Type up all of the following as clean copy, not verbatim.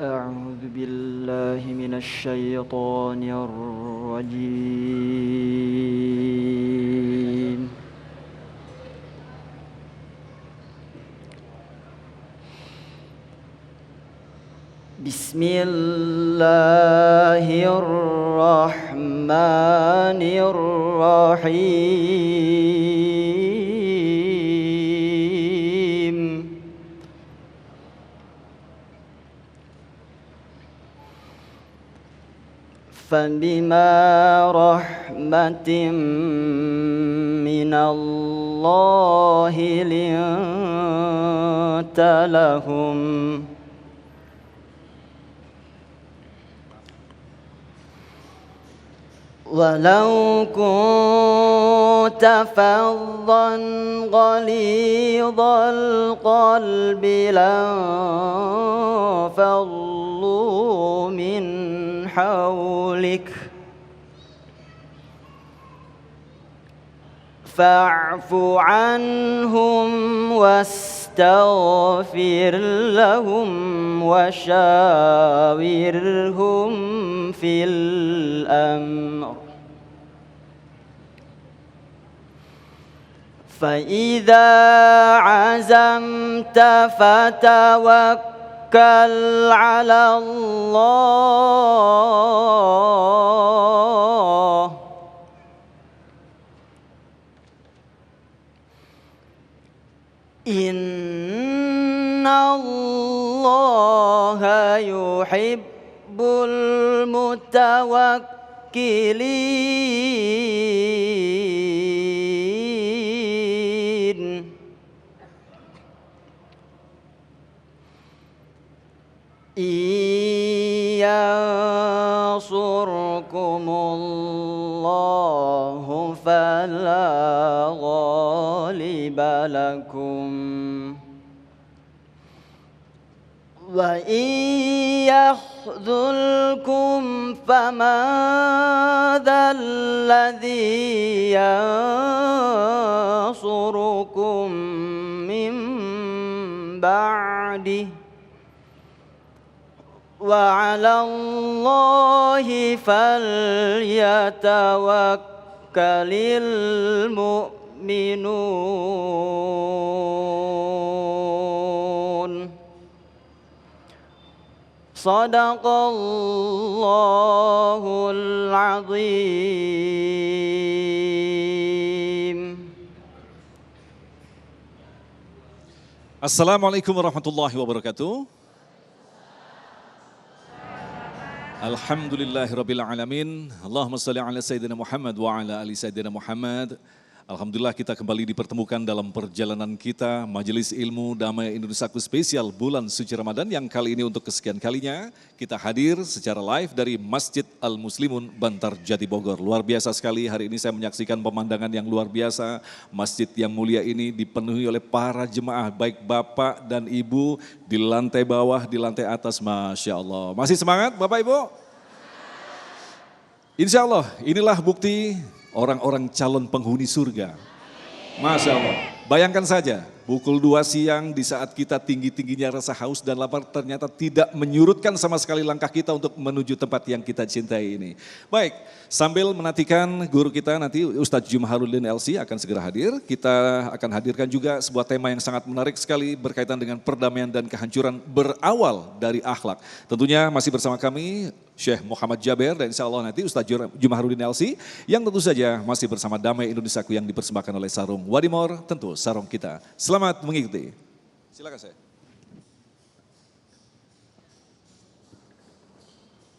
أعوذ بالله من الشيطان الرجيم. بسم الله الرحمن الرحيم. فبما رحمة من الله لنت لهم ولو كنت فظا غليظ القلب لانفضوا من حولك فاعف عنهم واستغفر لهم وشاورهم في الأمر فإذا عزمت فتوكل على الله إن الله يحب المتوكلين إن ينصركم الله فلا غالب لكم وإن يخذلكم فمن ذا الذي ينصركم من بعده وعلى الله فليتوكل المؤمنون صدق الله العظيم. Assalamualaikum warahmatullahi wabarakatuh. Alhamdulillahirabbil alamin. Allahumma shalli ala sayyidina Muhammad wa ala ali sayyidina Muhammad. Alhamdulillah kita kembali dipertemukan dalam perjalanan kita Majelis Ilmu Damai Indonesiaku spesial bulan suci Ramadan yang kali ini untuk kesekian kalinya kita hadir secara live dari Masjid Al Muslimun Bantar Jati Bogor. Luar biasa sekali hari ini saya menyaksikan pemandangan yang luar biasa. Masjid yang mulia ini dipenuhi oleh para jemaah baik bapak dan ibu di lantai bawah, di lantai atas. Masya Allah. Masih semangat Bapak Ibu? Insya Allah inilah bukti orang-orang calon penghuni surga. Masya Allah. Bayangkan saja, pukul 2 siang di saat kita tinggi-tingginya rasa haus dan lapar ternyata tidak menyurutkan sama sekali langkah kita untuk menuju tempat yang kita cintai ini. Baik, sambil menantikan guru kita nanti Ustadz Jumaharuddin LC akan segera hadir. Kita akan hadirkan juga sebuah tema yang sangat menarik sekali berkaitan dengan perdamaian dan kehancuran berawal dari akhlak. Tentunya masih bersama kami Syekh Muhammad Jaber dan insya Allah nanti Ustadz Jumaharuddin LC yang tentu saja masih bersama Damai Indonesiaku yang dipersembahkan oleh Sarung Wadimor, tentu sarung kita. Selamat mengikuti. Silakan saya.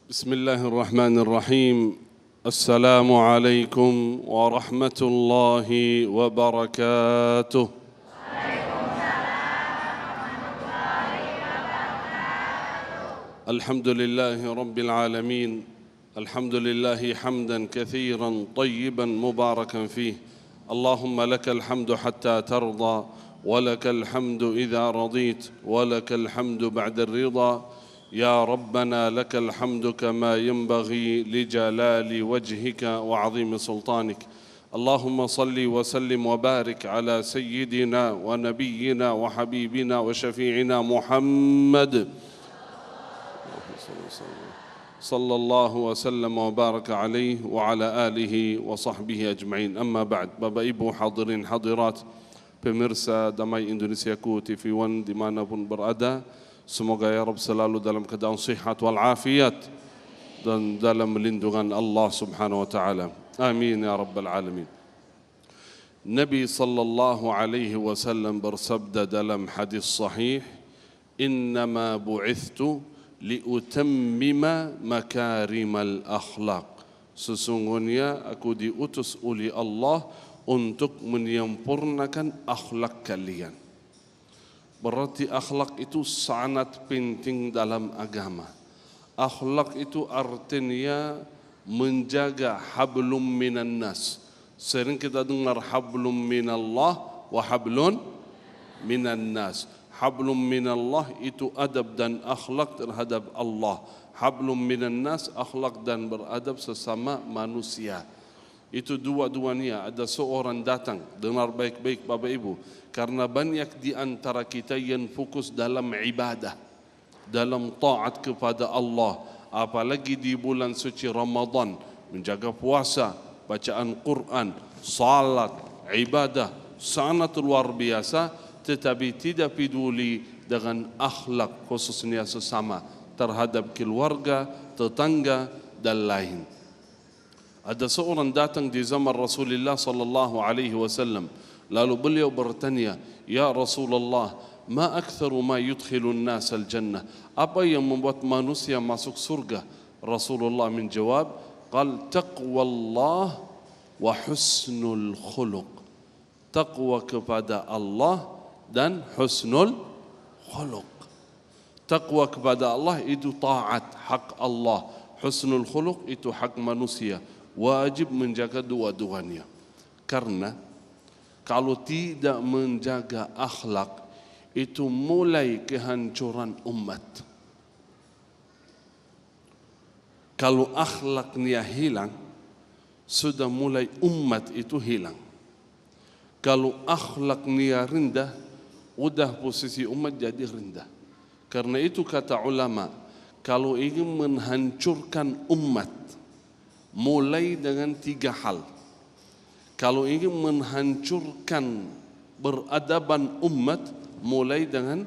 Bismillahirrahmanirrahim. Assalamualaikum warahmatullahi wabarakatuh. الحمد لله رب العالمين الحمد لله حمدا كثيرا طيبا مباركا فيه اللهم لك الحمد حتى ترضى ولك الحمد إذا رضيت ولك الحمد بعد الرضا يا ربنا لك الحمد كما ينبغي لجلال وجهك وعظيم سلطانك اللهم صل وسلم وبارك على سيدنا ونبينا وحبيبنا وشفيعنا محمد صلى الله وسلم وبارك عليه وعلى آله وصحبه أجمعين. أما بعد, Bapak Ibu hadirin hadirat, pemirsa Damai Indonesiaku TV One dimanapun berada, semoga ya Rabb selalu dalam keadaan sihat wal afiat dan dalam lindungan Allah Subhanahu wa taala. Amin ya rabbal alamin. Nabi sallallahu alaihi wasallam bersabda dalam hadis sahih, "Innama bu'ithtu liutammima makarimal akhlaq." Sesungguhnya aku diutus oleh Allah untuk menyempurnakan akhlak kalian. Berarti akhlak itu sangat penting dalam agama. Akhlak itu artinya menjaga hablum minan nas. Sering kita dengar hablum minallah wa hablun minan nas. Hablum minallah itu adab dan akhlak terhadap Allah. Hablum minan nas, akhlak dan beradab sesama manusia. Itu dua-duanya. Ada seorang datang, dengar baik-baik Bapak Ibu, karena banyak di antara kita yang fokus dalam ibadah, dalam taat kepada Allah, apalagi di bulan suci Ramadan, menjaga puasa, bacaan Quran, salat, ibadah sangat luar biasa, tetapi tidak peduli dengan akhlak khususnya sesama terhadap keluarga, tetangga dan lain. Ada seorang datang di zaman Rasulullah sallallahu alaihi wasallam, lalu beliau bertanya, "Ya Rasulullah, ma aktsaru ma yudkhilu an-nas al-jannah?" Apa yang membuat manusia masuk surga? Rasulullah menjawab, qal taqwallah wa husnul khuluq. Taqwa kepada Allah dan husnul khuluq. Taqwa kepada Allah itu taat, hak Allah. Husnul khuluq itu hak manusia. Wajib menjaga dua-duanya. Karena kalau tidak menjaga akhlak, itu mulai kehancuran umat. Kalau akhlaknya hilang, sudah mulai umat itu hilang. Kalau akhlaknya rendah, udah posisi umat jadi rendah. Karena itu kata ulama, kalau ingin menghancurkan umat, mulai dengan 3 hal. Kalau ingin menghancurkan beradaban umat, mulai dengan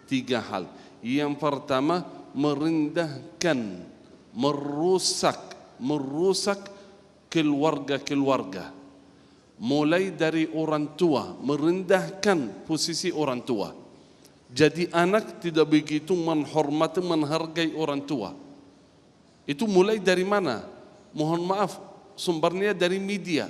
3 hal. Yang pertama, merendahkan, merusak keluarga-keluarga. Mulai dari orang tua, merendahkan posisi orang tua. Jadi anak tidak begitu menghormati, menghargai orang tua. Itu mulai dari mana? Mohon maaf, sumbernya dari media.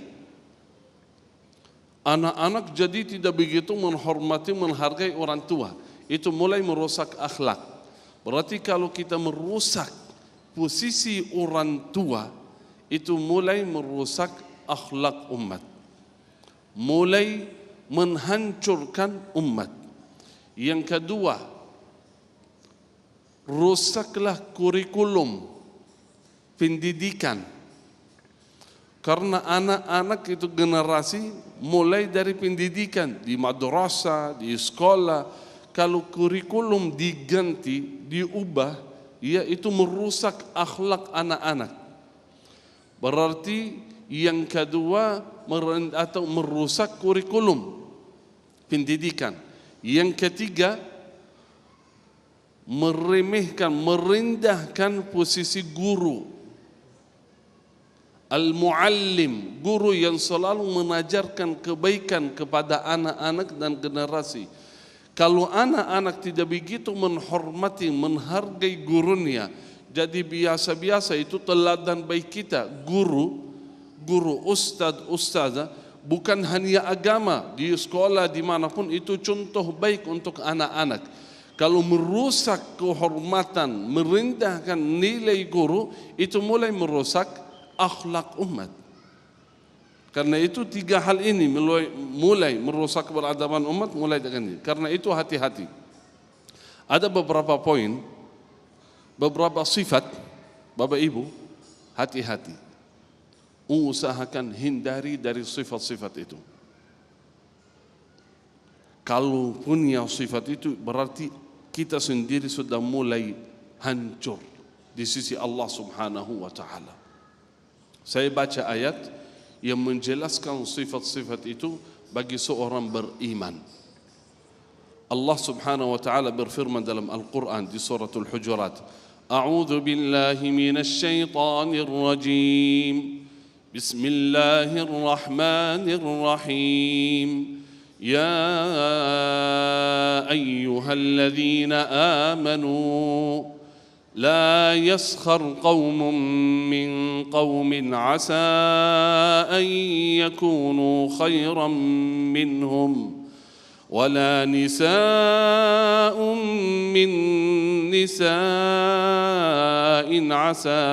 Anak-anak jadi tidak begitu menghormati, menghargai orang tua. Itu mulai merusak akhlak. Berarti kalau kita merusak posisi orang tua, itu mulai merusak akhlak umat. Mulai menghancurkan umat. Yang kedua, rusaklah kurikulum pendidikan. Karena anak-anak itu generasi mulai dari pendidikan, di madrasah, di sekolah. Kalau kurikulum diganti, diubah, ya itu merusak akhlak anak-anak. Berarti yang kedua atau merusak kurikulum pendidikan. Yang ketiga, meremehkan, merendahkan posisi guru. Al-muallim, guru yang selalu mengajarkan kebaikan kepada anak-anak dan generasi. Kalau anak-anak tidak begitu menghormati, menghargai gurunya, jadi biasa-biasa itu teladan baik kita. Guru, ustadz, bukan hanya agama, di sekolah dimanapun itu contoh baik untuk anak-anak. Kalau merusak kehormatan, merendahkan nilai guru, itu mulai merusak akhlak umat. Karena itu 3 hal ini mulai merusak peradaban umat, mulai dengan ini. Karena itu hati-hati. Ada beberapa poin, beberapa sifat, Bapak Ibu, hati-hati. Usahakan hindari dari sifat-sifat itu. Kalau punya sifat itu berarti kita sendiri sudah mulai hancur. di sisi Allah Subhanahu wa taala. Saya baca ayat yang menjelaskan sifat-sifat itu bagi seorang beriman. Allah Subhanahu wa taala berfirman dalam Al-Qur'an di suratul Hujurat, A'udzu billahi minasy syaithanir rajim. Bismillahirrahmanirrahim. Ya ayyuhalladzina amanu لا يسخر قوم من قوم عسى أن يكونوا خيرا منهم ولا نساء من نساء عسى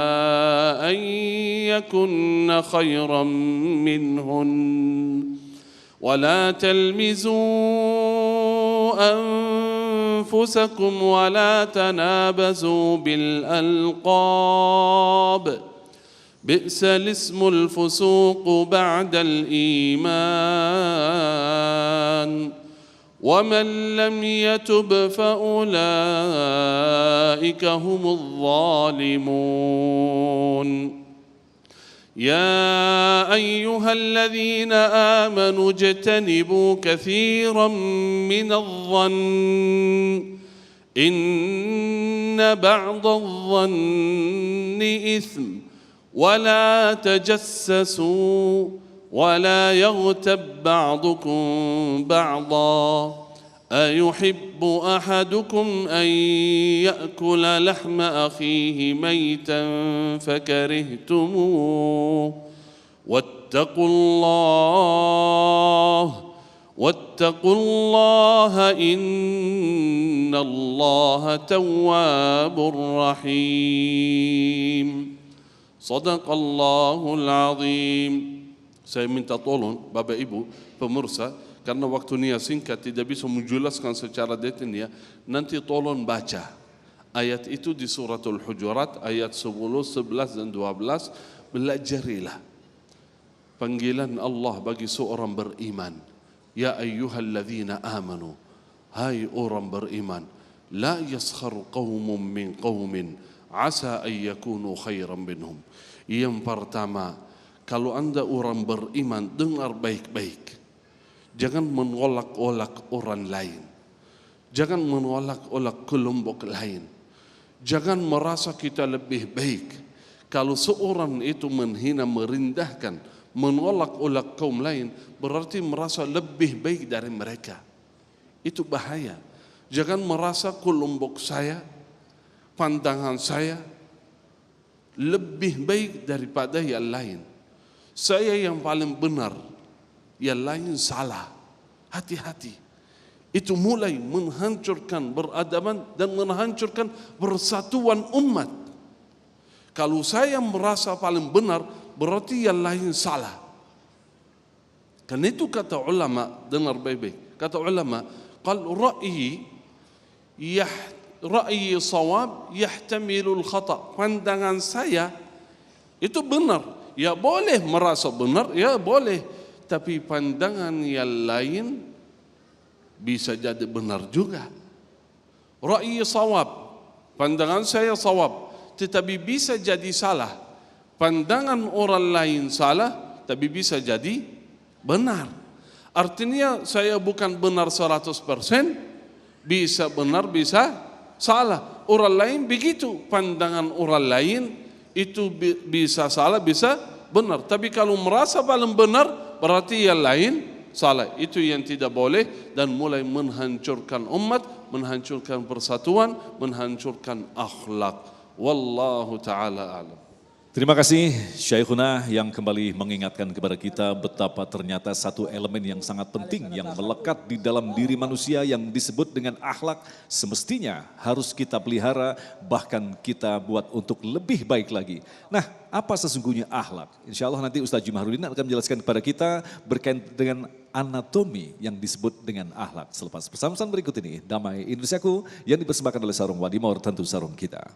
أن يكن خيرا منهن ولا تلمزوا أنفسكم ولا تنابزوا بالألقاب بئس الاسم الفسوق بعد الإيمان ومن لم يتب فأولئك هم الظالمون يا أيها الذين آمنوا اجتنبوا كثيرا من الظن إن بعض الظن إثم ولا تجسسوا ولا يغتب بعضكم بعضا أيحب أحدكم أن يأكل لحم أخيه ميتا فكرهتموه واتقوا الله إن الله تواب رحيم صدق الله العظيم. Saya minta tolong Bapak Ibu pemirsa, karena waktunya singkat tidak bisa menjelaskan secara detail, nanti tolong baca ayat itu di suratul Hujurat ayat 10, 11 dan 12. Belajarilah panggilan Allah bagi seorang beriman. Ya ayyuhalladzina amanu, hai orang beriman, la yaskhar qaumun min qaumin asa an yakunu khairan minhum. Yang pertama, kalau Anda orang beriman, dengar baik-baik. Jangan menolak-olak orang lain. Jangan menolak-olak kelompok lain. Jangan merasa kita lebih baik. Kalau seorang itu menghina, merendahkan, menolak-olak kaum lain, berarti merasa lebih baik dari mereka. Itu bahaya. Jangan merasa kelompok saya, pandangan saya lebih baik daripada yang lain. Saya yang paling benar, yang lain salah. Hati-hati. Itu mulai menghancurkan peradaban dan menghancurkan persatuan umat. Kalau saya merasa paling benar, berarti yang lain salah. Karena itu kata ulama, dengar baik-baik. Kata ulama, qal ra'yi sawab yahtamilul khata. Pandangan saya itu benar. Ya boleh merasa benar, ya boleh. Tapi pandangan yang lain bisa jadi benar juga. Ra'yi sawab, pandangan saya sawab, tetapi bisa jadi salah. Pandangan orang lain salah, tapi bisa jadi benar. Artinya saya bukan benar 100%, bisa benar, bisa salah. Orang lain begitu, pandangan orang lain itu bisa salah, bisa benar. Tapi kalau merasa paling benar, berarti yang lain salah. Itu yang tidak boleh dan mulai menghancurkan umat, menghancurkan persatuan, menghancurkan akhlak. Wallahu ta'ala a'lam. Terima kasih Syekhuna yang kembali mengingatkan kepada kita betapa ternyata satu elemen yang sangat penting yang melekat di dalam diri manusia yang disebut dengan akhlak semestinya harus kita pelihara, bahkan kita buat untuk lebih baik lagi. Nah, apa sesungguhnya akhlak? Insya Allah nanti Ustaz Jumahrudin akan menjelaskan kepada kita berkaitan dengan anatomi yang disebut dengan akhlak. Selepas pesan-pesan berikut ini, Damai Indonesiaku yang dipersembahkan oleh Sarung Wadimor, tentu sarung kita.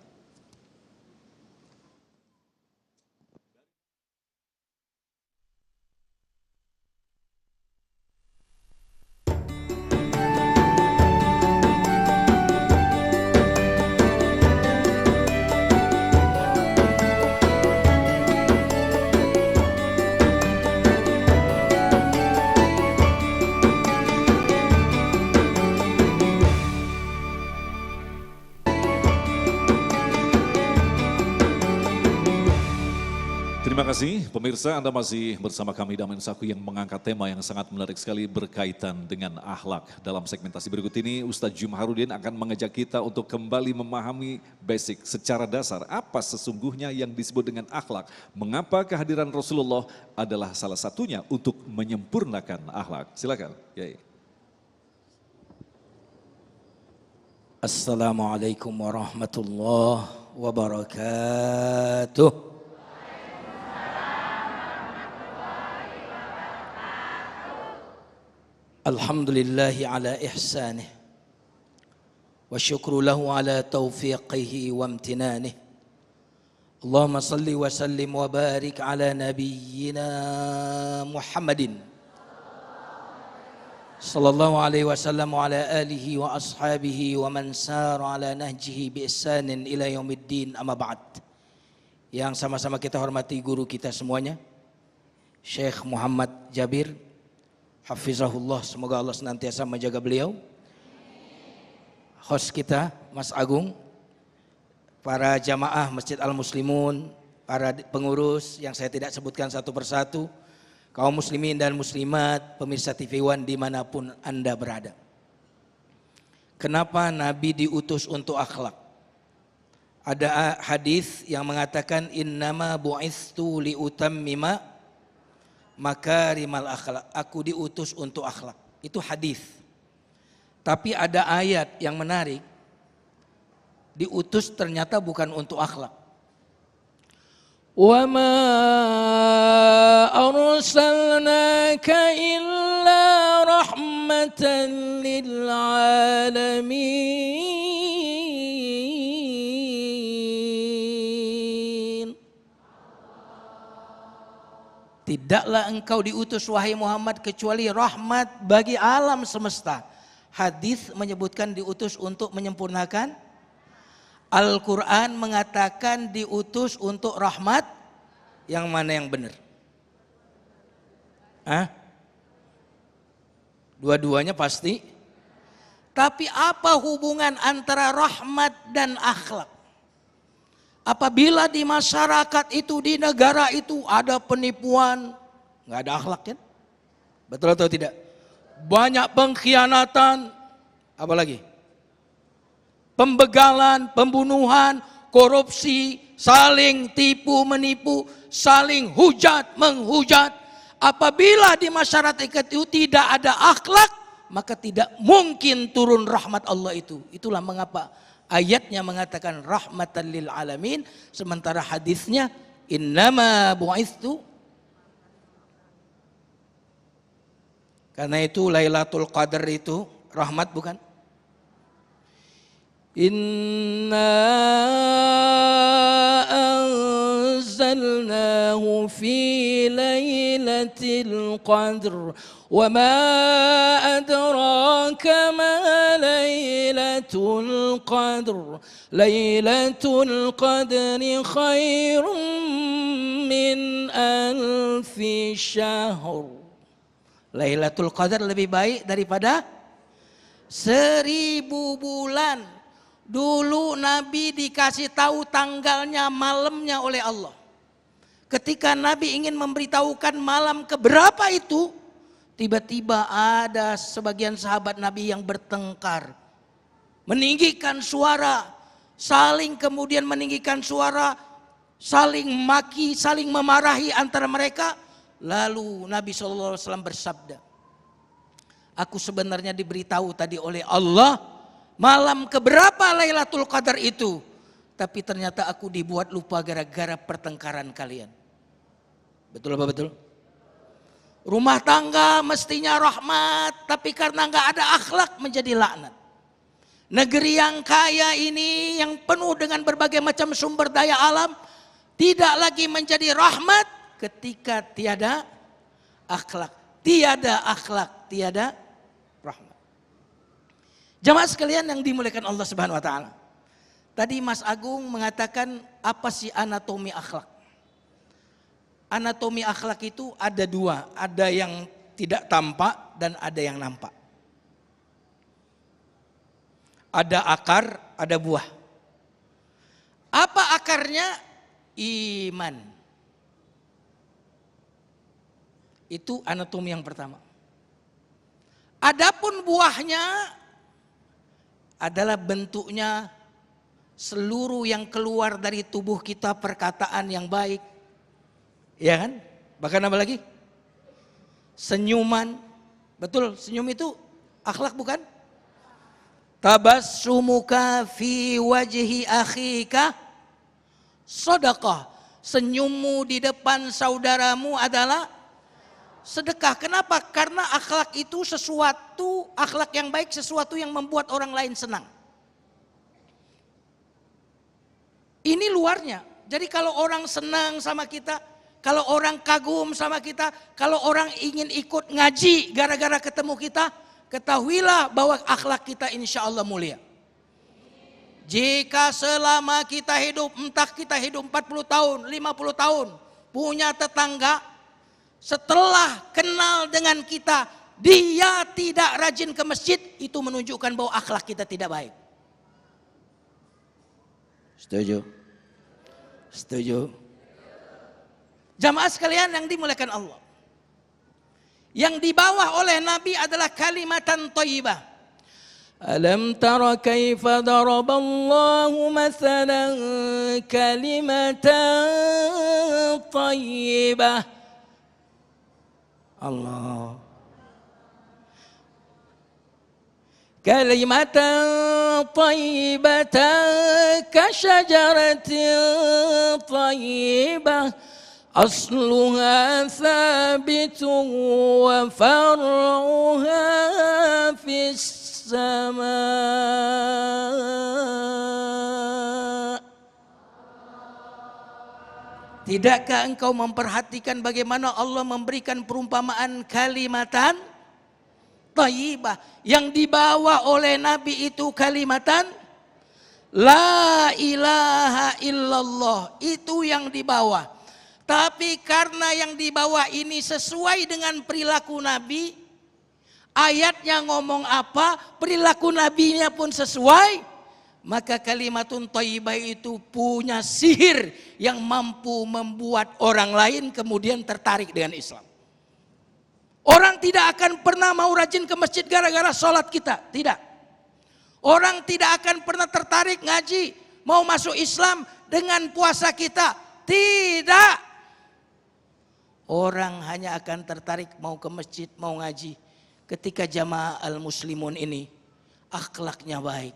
kasih pemirsa, Anda masih bersama kami Damain Saku yang mengangkat tema yang sangat menarik sekali berkaitan dengan akhlak. Dalam segmentasi berikut ini Ustadz Jumharudin akan mengajak kita untuk kembali memahami basic secara dasar apa sesungguhnya yang disebut dengan akhlak. Mengapa kehadiran Rasulullah adalah salah satunya untuk menyempurnakan akhlak. Silakan. Yai. Assalamualaikum warahmatullahi wabarakatuh. Alhamdulillahi ala ihsanih wa syukru lahu ala taufiqihi wa amtinanih. Allahumma salli wa sallim wa barik ala nabiyyina Muhammadin sallallahu alaihi wasallam wa ala alihi wa ashabihi wa man sara ala nahjihi bi ihsanin ila yaumiddin, amma ba'd. Yang sama-sama kita hormati guru kita semuanya, Syekh Muhammad Jabir Hafizahullah, semoga Allah senantiasa menjaga beliau. Host kita Mas Agung, para jamaah Masjid Al-Muslimun, para pengurus yang saya tidak sebutkan satu persatu, kaum muslimin dan muslimat, pemirsa TV One dimanapun Anda berada. Kenapa Nabi diutus untuk akhlak? Ada hadis yang mengatakan innama bu'istu liutammima makarimal akhlak, aku diutus untuk akhlak. Itu hadis. Tapi ada ayat yang menarik, diutus ternyata bukan untuk akhlak. Wa ma arsalnaka illa rahmatan lil alamin. Tidaklah engkau diutus wahai Muhammad kecuali rahmat bagi alam semesta. Hadis menyebutkan diutus untuk menyempurnakan. Al-Quran mengatakan diutus untuk rahmat. Yang mana yang benar? Dua-duanya pasti. Tapi apa hubungan antara rahmat dan akhlak? Apabila di masyarakat itu, di negara itu ada penipuan, nggak ada akhlak kan? Betul atau tidak? Banyak pengkhianatan, apalagi? Pembegalan, pembunuhan, korupsi, saling tipu menipu, saling hujat menghujat. Apabila di masyarakat itu tidak ada akhlak, maka tidak mungkin turun rahmat Allah itu. Itulah mengapa ayatnya mengatakan rahmatan lil alamin, sementara hadisnya innama bu'istu. Karena itu Lailatul Qadar itu rahmat bukan? Inna anzalnahu fi lailatul qadr wa ma adraka ma lailatul qadr. Lailatul qadri khairum min alfi syahr. Lailatul Qadar lebih baik daripada 1000 bulan. Dulu Nabi dikasih tahu tanggalnya, malamnya oleh Allah. Ketika Nabi ingin memberitahukan malam keberapa itu, tiba-tiba ada sebagian sahabat Nabi yang bertengkar, meninggikan suara, saling kemudian meninggikan suara, saling maki, saling memarahi antara mereka. Lalu Nabi SAW bersabda, aku sebenarnya diberitahu tadi oleh Allah malam keberapa Lailatul Qadar itu, tapi ternyata aku dibuat lupa gara-gara pertengkaran kalian. Betul apa betul? Rumah tangga mestinya rahmat, tapi karena nggak ada akhlak menjadi laknat. Negeri yang kaya ini, yang penuh dengan berbagai macam sumber daya alam, tidak lagi menjadi rahmat ketika tiada akhlak. Tiada akhlak, tiada rahmat. Jamaah sekalian yang dimuliakan Allah Subhanahu wa taala. Tadi Mas Agung mengatakan apa sih anatomi akhlak? Anatomi akhlak itu ada dua, ada yang tidak tampak dan ada yang nampak. Ada akar, ada buah. Apa akarnya? Iman. Itu anatomi yang pertama. Adapun buahnya adalah bentuknya seluruh yang keluar dari tubuh kita, perkataan yang baik. Ya kan? Bahkan apa lagi? Senyuman. Betul, senyum itu akhlak bukan? Tabassumuka fi wajhi akhika sedekah. Senyummu di depan saudaramu adalah sedekah. Kenapa? Karena akhlak itu sesuatu, akhlak yang baik sesuatu yang membuat orang lain senang. Ini luarnya. Jadi kalau orang senang sama kita, kalau orang kagum sama kita, kalau orang ingin ikut ngaji gara-gara ketemu kita, ketahuilah bahwa akhlak kita insya Allah mulia. Jika selama kita hidup, entah kita hidup 40 tahun, 50 tahun, punya tetangga, setelah kenal dengan kita, dia tidak rajin ke masjid, itu menunjukkan bahwa akhlak kita tidak baik. Setuju? Setuju? Jamaah sekalian yang dimuliakan Allah. Yang dibawa oleh Nabi adalah kalimatan thayyibah. Alam tara kaifa daraballahu mathalan kalimatan thayyibah. Allah. Kalimatan thayyibatan kasyajaratin thayyibah asluha thabitun wa far'uha fis sama. Tidakkah engkau memperhatikan bagaimana Allah memberikan perumpamaan kalimatan thayyibah, yang dibawa oleh Nabi itu kalimatan la ilaha illallah, itu yang dibawa. Tapi karena yang dibawa ini sesuai dengan perilaku Nabi, ayatnya ngomong apa, perilaku Nabinya pun sesuai, maka kalimatun thayyibah itu punya sihir yang mampu membuat orang lain kemudian tertarik dengan Islam. Orang tidak akan pernah mau rajin ke masjid gara-gara sholat kita, tidak. Orang tidak akan pernah tertarik ngaji, mau masuk Islam dengan puasa kita, tidak. Orang hanya akan tertarik mau ke masjid, mau ngaji ketika jamaah al-muslimun ini akhlaknya baik.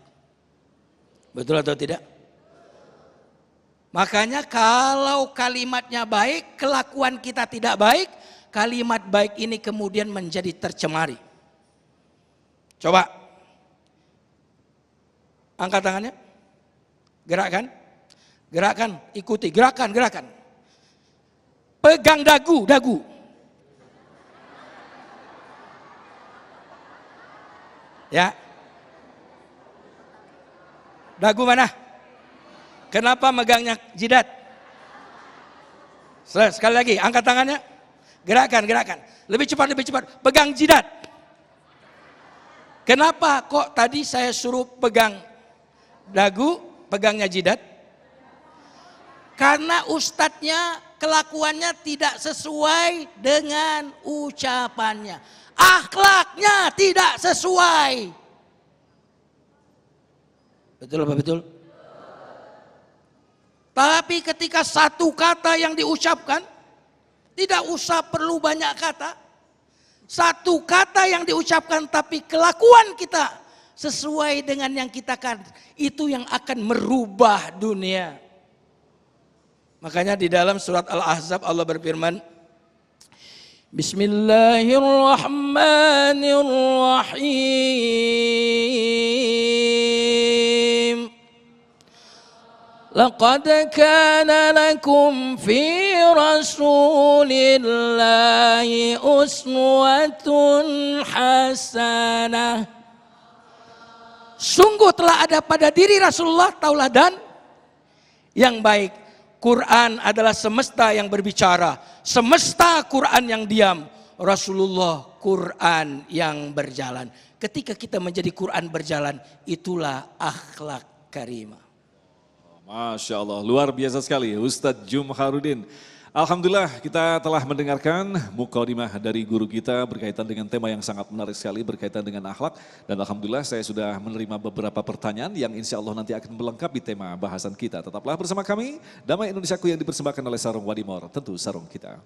Betul atau tidak? Makanya kalau kalimatnya baik, kelakuan kita tidak baik, kalimat baik ini kemudian menjadi tercemari. Coba angkat tangannya, gerakkan, gerakan, ikuti, gerakan, gerakan. Pegang dagu, dagu. Ya. Dagu mana? Kenapa megangnya jidat? Sekali lagi, angkat tangannya. Gerakan, gerakan. Lebih cepat, lebih cepat. Pegang jidat. Kenapa kok tadi saya suruh pegang dagu, pegangnya jidat? Karena ustadznya kelakuannya tidak sesuai dengan ucapannya. Akhlaknya tidak sesuai. Betul apa betul? Tapi ketika satu kata yang diucapkan, tidak usah perlu banyak kata. Satu kata yang diucapkan tapi kelakuan kita sesuai dengan yang kita kan, itu yang akan merubah dunia. Makanya di dalam surat Al-Ahzab Allah berfirman, Bismillahirrahmanirrahim. Laqad kana lakum fi rasulillahi uswatun hasanah. Sungguh telah ada pada diri Rasulullah tauladan yang baik. Quran adalah semesta yang berbicara, semesta Quran yang diam, Rasulullah Quran yang berjalan. Ketika kita menjadi Quran berjalan, itulah akhlak karimah. Masya Allah, luar biasa sekali Ustadz Jumharudin. Alhamdulillah kita telah mendengarkan mukadimah dari guru kita berkaitan dengan tema yang sangat menarik sekali berkaitan dengan akhlak. Dan Alhamdulillah saya sudah menerima beberapa pertanyaan yang insya Allah nanti akan melengkapi tema bahasan kita. Tetaplah bersama kami, Damai Indonesiaku yang dipersembahkan oleh Sarung Wadimor, tentu sarung kita.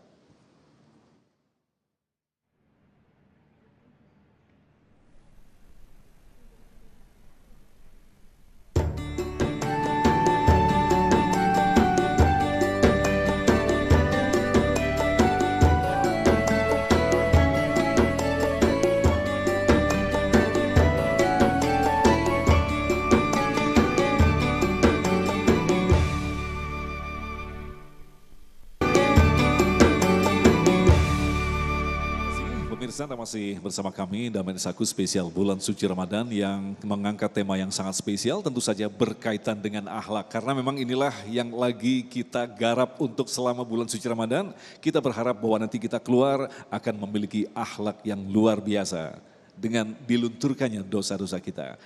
Pemirsa, Anda masih bersama kami Damai Indonesiaku spesial bulan suci Ramadan yang mengangkat tema yang sangat spesial tentu saja berkaitan dengan akhlak. Karena memang inilah yang lagi kita garap untuk selama bulan suci Ramadan. Kita berharap bahwa nanti kita keluar akan memiliki akhlak yang luar biasa dengan dilunturkannya dosa-dosa kita.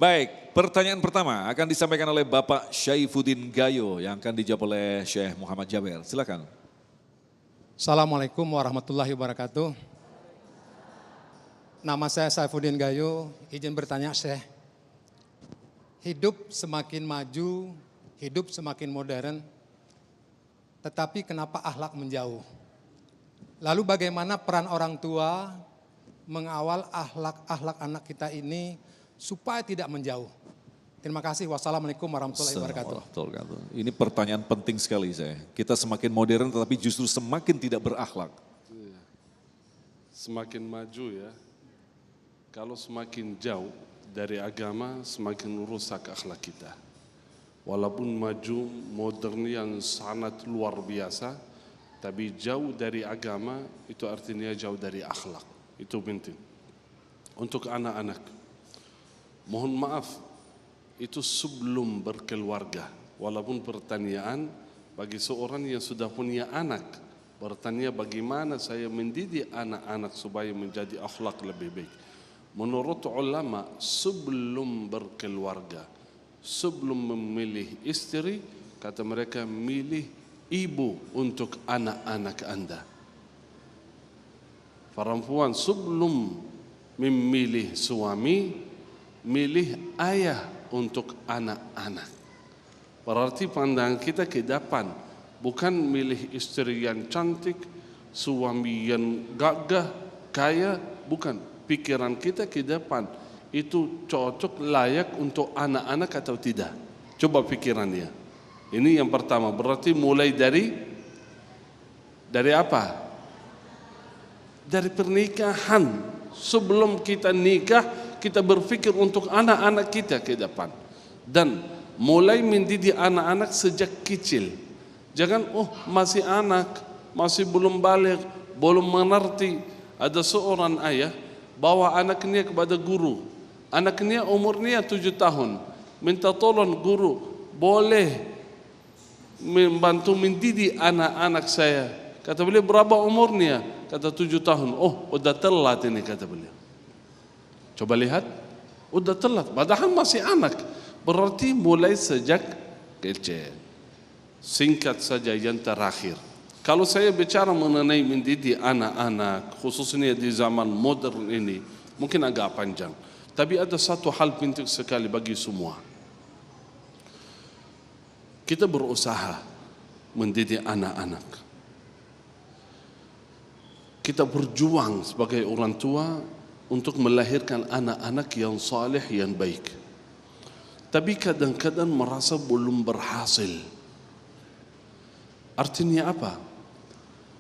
Baik, pertanyaan pertama akan disampaikan oleh Bapak Syaifuddin Gayo yang akan dijawab oleh Syekh Muhammad Jaber. Silakan. Assalamualaikum warahmatullahi wabarakatuh. Nama saya Syaifuddin Gayo, izin bertanya Syekh. Hidup semakin maju, hidup semakin modern, tetapi kenapa akhlak menjauh? Lalu bagaimana peran orang tua mengawal akhlak anak kita ini supaya tidak menjauh? Terima kasih. Wassalamualaikum warahmatullahi wabarakatuh. Ini pertanyaan penting sekali saya. Kita semakin modern tetapi justru semakin tidak berakhlak. Semakin maju ya. Kalau semakin jauh dari agama, semakin rusak akhlak kita. Walaupun maju modern yang sangat luar biasa, tapi jauh dari agama itu artinya jauh dari akhlak. Itu penting. Untuk anak-anak, mohon maaf, itu sebelum berkeluarga. Walaupun pertanyaan bagi seorang yang sudah punya anak, bertanya bagaimana saya mendidik anak-anak supaya menjadi akhlak lebih baik. Menurut ulama sebelum berkeluarga, sebelum memilih istri, kata mereka milih ibu untuk anak-anak Anda. Perempuan sebelum memilih suami, milih ayah untuk anak-anak. Berarti pandangan kita ke depan, bukan milih istri yang cantik, suami yang gagah, kaya, bukan. Pikiran kita ke depan itu cocok layak untuk anak-anak atau tidak. Coba pikirannya. Ini yang pertama, berarti mulai dari apa? Dari pernikahan. Sebelum kita nikah, kita berpikir untuk anak-anak kita ke depan. Dan mulai mendidik anak-anak sejak kecil. Jangan, masih anak, masih belum balik, belum mengerti. Ada seorang ayah bawa anaknya kepada guru. Anaknya umurnya 7 tahun. Minta tolong guru, boleh membantu mendidik anak-anak saya. Kata beliau, berapa umurnya? Kata 7 tahun. Udah telat ini, kata beliau. Coba lihat, udah telat. Padahal masih anak. Berarti mulai sejak kecil. Singkat saja yang terakhir. Kalau saya bicara mengenai mendidik anak-anak, khususnya di zaman modern ini, mungkin agak panjang. Tapi ada satu hal penting sekali bagi semua. Kita berusaha mendidik anak-anak. Kita berjuang sebagai orang tua untuk melahirkan anak-anak yang saleh, yang baik. Tapi kadang-kadang merasa belum berhasil. Artinya apa?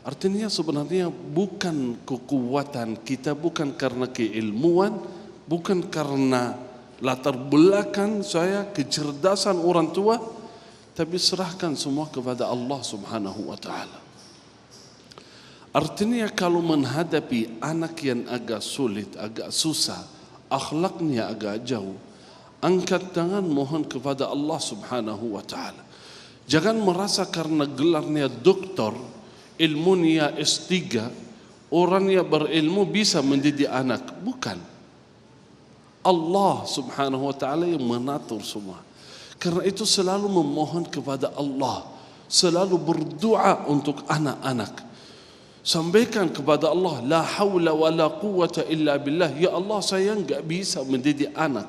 Artinya sebenarnya bukan kekuatan kita, bukan karena keilmuan, bukan karena latar belakang saya, kecerdasan orang tua, tapi serahkan semua kepada Allah Subhanahu wa taala. Artinya kalau menghadapi anak yang agak sulit, agak susah, akhlaknya agak jauh, angkat tangan mohon kepada Allah Subhanahu wa taala. Jangan merasa karena gelarnya doktor, ilmunya S3, orangnya berilmu bisa mendidik anak. Bukan. Allah Subhanahu wa taala yang mengatur semua. Karena itu selalu memohon kepada Allah selalu berdoa untuk anak-anak. Sampaikan kepada Allah, la haula wa la quwata illa billah. Ya Allah, saya enggak bisa mendidik anak.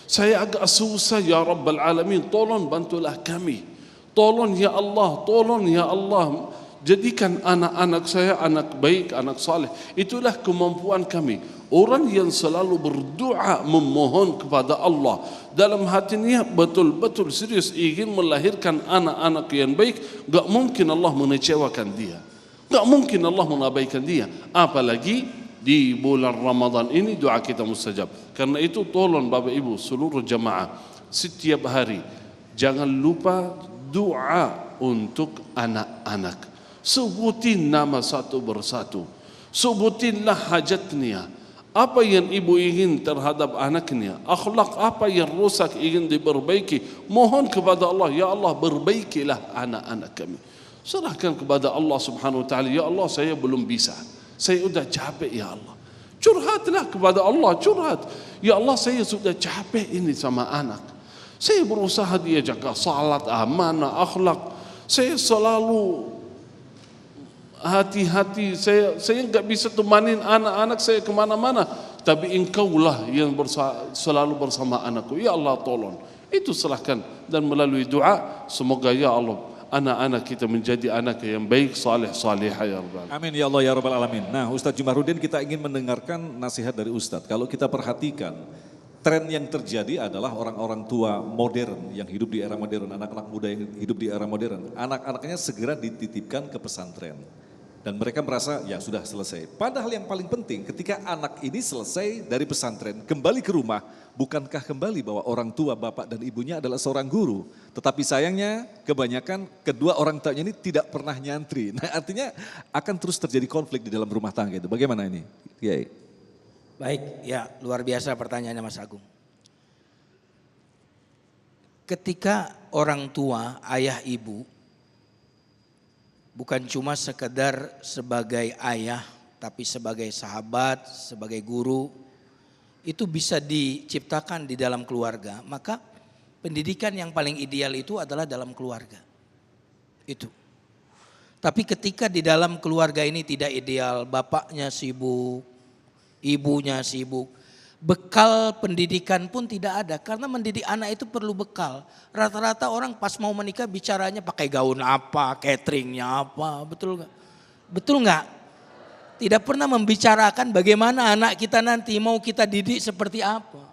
Saya agak susah ya Rabbal Alamin, tolong bantulah kami. Tolong ya Allah, tolong ya Allah. Jadikan anak-anak saya anak baik, anak saleh. Itulah kemampuan kami. Orang yang selalu berdoa memohon kepada Allah dalam hatinya betul-betul serius ingin melahirkan anak-anak yang baik, enggak mungkin Allah mengecewakan dia. Enggak mungkin Allah mengabaikan dia. Apalagi di bulan Ramadan ini doa kita mustajab. Karena itu tolong Bapak Ibu seluruh jamaah setiap hari jangan lupa doa untuk anak-anak. Sebutin nama satu persatu. Sebutinlah hajatnya. Apa yang ibu ingin terhadap anaknya, akhlak apa yang rusak ingin diperbaiki, mohon kepada Allah, ya Allah perbaikilah anak-anak kami. Serahkan kepada Allah Subhanahu wa taala, ya Allah saya belum bisa, saya sudah capek ya Allah. Curhatlah kepada Allah, curhat. Ya Allah saya sudah capek ini sama anak. Saya berusaha dia jaga salat, amanah, akhlak. Saya selalu hati-hati, saya enggak bisa temanin anak-anak saya kemana-mana, tapi engkaulah yang selalu bersama anakku. Ya Allah tolong. Itu serahkan dan melalui doa semoga ya Allah anak-anak kita menjadi anak yang baik, saleh, salihah ya Rabbal. Amin ya Allah ya Rabbal Alamin. Nah Ustadz Jumaruddin, kita ingin mendengarkan nasihat dari Ustadz. Kalau kita perhatikan tren yang terjadi adalah orang-orang tua modern yang hidup di era modern, anak-anak muda yang hidup di era modern, anak-anaknya segera dititipkan ke pesantren. Dan mereka merasa ya sudah selesai. Padahal yang paling penting ketika anak ini selesai dari pesantren, kembali ke rumah, bukankah kembali bahwa orang tua, bapak dan ibunya adalah seorang guru. Tetapi sayangnya kebanyakan kedua orang tuanya ini tidak pernah nyantri. Nah artinya akan terus terjadi konflik di dalam rumah tangga itu. Bagaimana ini? Kiai? Baik, ya luar biasa pertanyaannya Mas Agung. Ketika orang tua, ayah ibu, bukan cuma sekedar sebagai ayah, tapi sebagai sahabat, sebagai guru, itu bisa diciptakan di dalam keluarga. Maka pendidikan yang paling ideal itu adalah dalam keluarga. Itu. Tapi ketika di dalam keluarga ini tidak ideal, bapaknya sibuk, ibunya sibuk, bekal pendidikan pun tidak ada. Karena mendidik anak itu perlu bekal. Rata-rata orang pas mau menikah bicaranya pakai gaun apa, cateringnya apa, betul nggak? Betul nggak? Tidak pernah membicarakan bagaimana anak kita nanti mau kita didik seperti apa.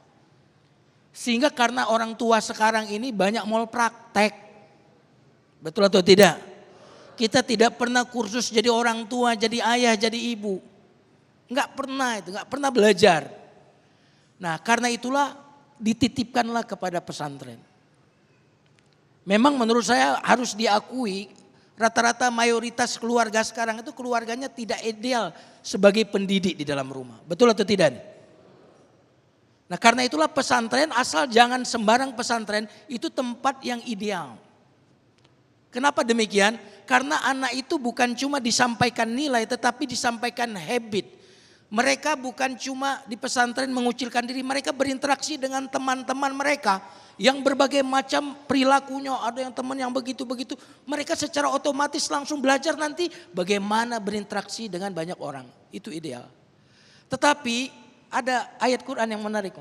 Sehingga karena orang tua sekarang ini banyak mal praktek. Betul atau tidak? Kita tidak pernah kursus jadi orang tua, jadi ayah, jadi ibu. Nggak pernah itu, nggak pernah belajar. Nah karena itulah dititipkanlah kepada pesantren. Memang menurut saya harus diakui rata-rata mayoritas keluarga sekarang itu keluarganya tidak ideal sebagai pendidik di dalam rumah. Betul atau tidak? Nah karena itulah pesantren asal jangan sembarang pesantren itu tempat yang ideal. Kenapa demikian? Karena anak itu bukan cuma disampaikan nilai tetapi disampaikan habit. Mereka bukan cuma di pesantren mengucilkan diri, mereka berinteraksi dengan teman-teman mereka yang berbagai macam perilakunya, ada yang teman yang begitu-begitu. Mereka secara otomatis langsung belajar nanti bagaimana berinteraksi dengan banyak orang. Itu ideal. Tetapi ada ayat Quran yang menarik.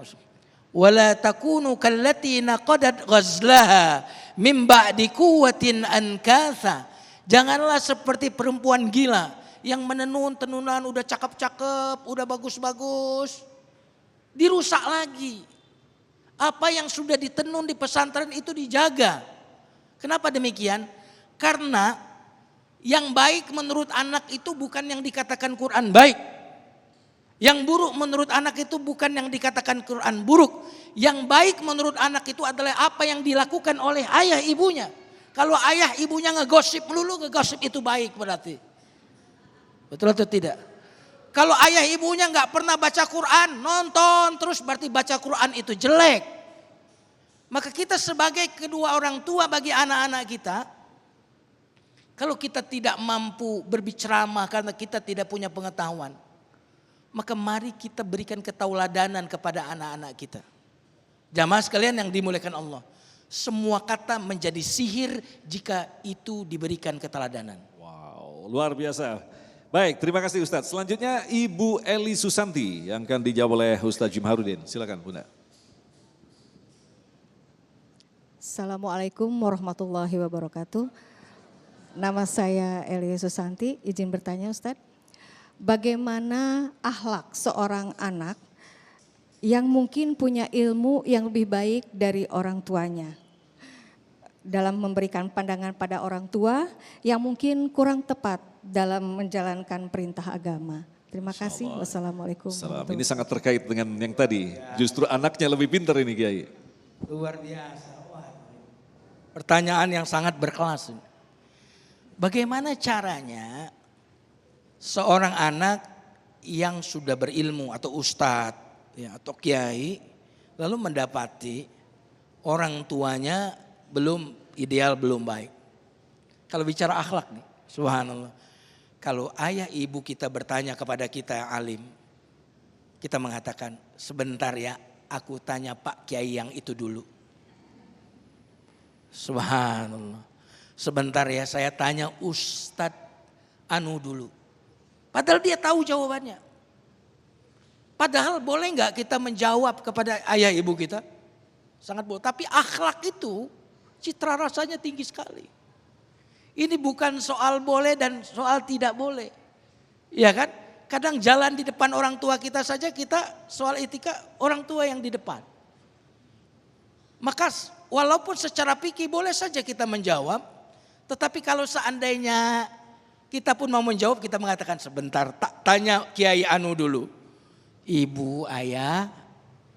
Wala takunu kallati naqadat ghazlaha min ba'di quwwatin ankatha. Janganlah seperti perempuan gila yang menenun tenunan udah cakep-cakep, udah bagus-bagus, dirusak lagi. Apa yang sudah ditenun di pesantren itu dijaga. Kenapa demikian? Karena yang baik menurut anak itu bukan yang dikatakan Quran baik. Yang buruk menurut anak itu bukan yang dikatakan Quran buruk. Yang baik menurut anak itu adalah apa yang dilakukan oleh ayah ibunya. Kalau ayah ibunya ngegosip melulu, ngegosip itu baik berarti. Betul atau tidak? Kalau ayah ibunya nggak pernah baca Quran, nonton terus berarti baca Quran itu jelek. Maka kita sebagai kedua orang tua bagi anak-anak kita, kalau kita tidak mampu berbicara karena kita tidak punya pengetahuan, maka mari kita berikan ketauladanan kepada anak-anak kita. Jamaah sekalian yang dimuliakan Allah. Semua kata menjadi sihir jika itu diberikan keteladanan. Wow, luar biasa. Baik, terima kasih Ustadz. Selanjutnya Ibu Eli Susanti yang akan dijawab oleh Ustadz Jim Harudin. Silakan Bunda. Assalamualaikum warahmatullahi wabarakatuh. Nama saya Eli Susanti, izin bertanya Ustadz. Bagaimana akhlak seorang anak yang mungkin punya ilmu yang lebih baik dari orang tuanya? Dalam memberikan pandangan pada orang tua yang mungkin kurang tepat dalam menjalankan perintah agama. Terima kasih. Wassalamualaikum. Ini sangat terkait dengan yang tadi. Justru anaknya lebih pintar ini Kiai. Luar biasa. Pertanyaan yang sangat berkelas. Bagaimana caranya seorang anak yang sudah berilmu atau ustadz ya, atau kiai lalu mendapati orang tuanya belum ideal, belum baik. Kalau bicara akhlak nih, subhanallah. Kalau ayah ibu kita bertanya kepada kita yang alim, kita mengatakan sebentar ya aku tanya Pak Kiai yang itu dulu. Subhanallah. Sebentar ya saya tanya Ustadz Anu dulu. Padahal dia tahu jawabannya. Padahal boleh nggak kita menjawab kepada ayah ibu kita? Sangat boleh. Tapi akhlak itu citra rasanya tinggi sekali. Ini bukan soal boleh dan soal tidak boleh. Ya kan? Kadang jalan di depan orang tua kita saja kita soal etika orang tua yang di depan. Maka walaupun secara fikih boleh saja kita menjawab. Tetapi kalau seandainya kita pun mau menjawab kita mengatakan sebentar tak tanya Kiai Anu dulu. Ibu, ayah,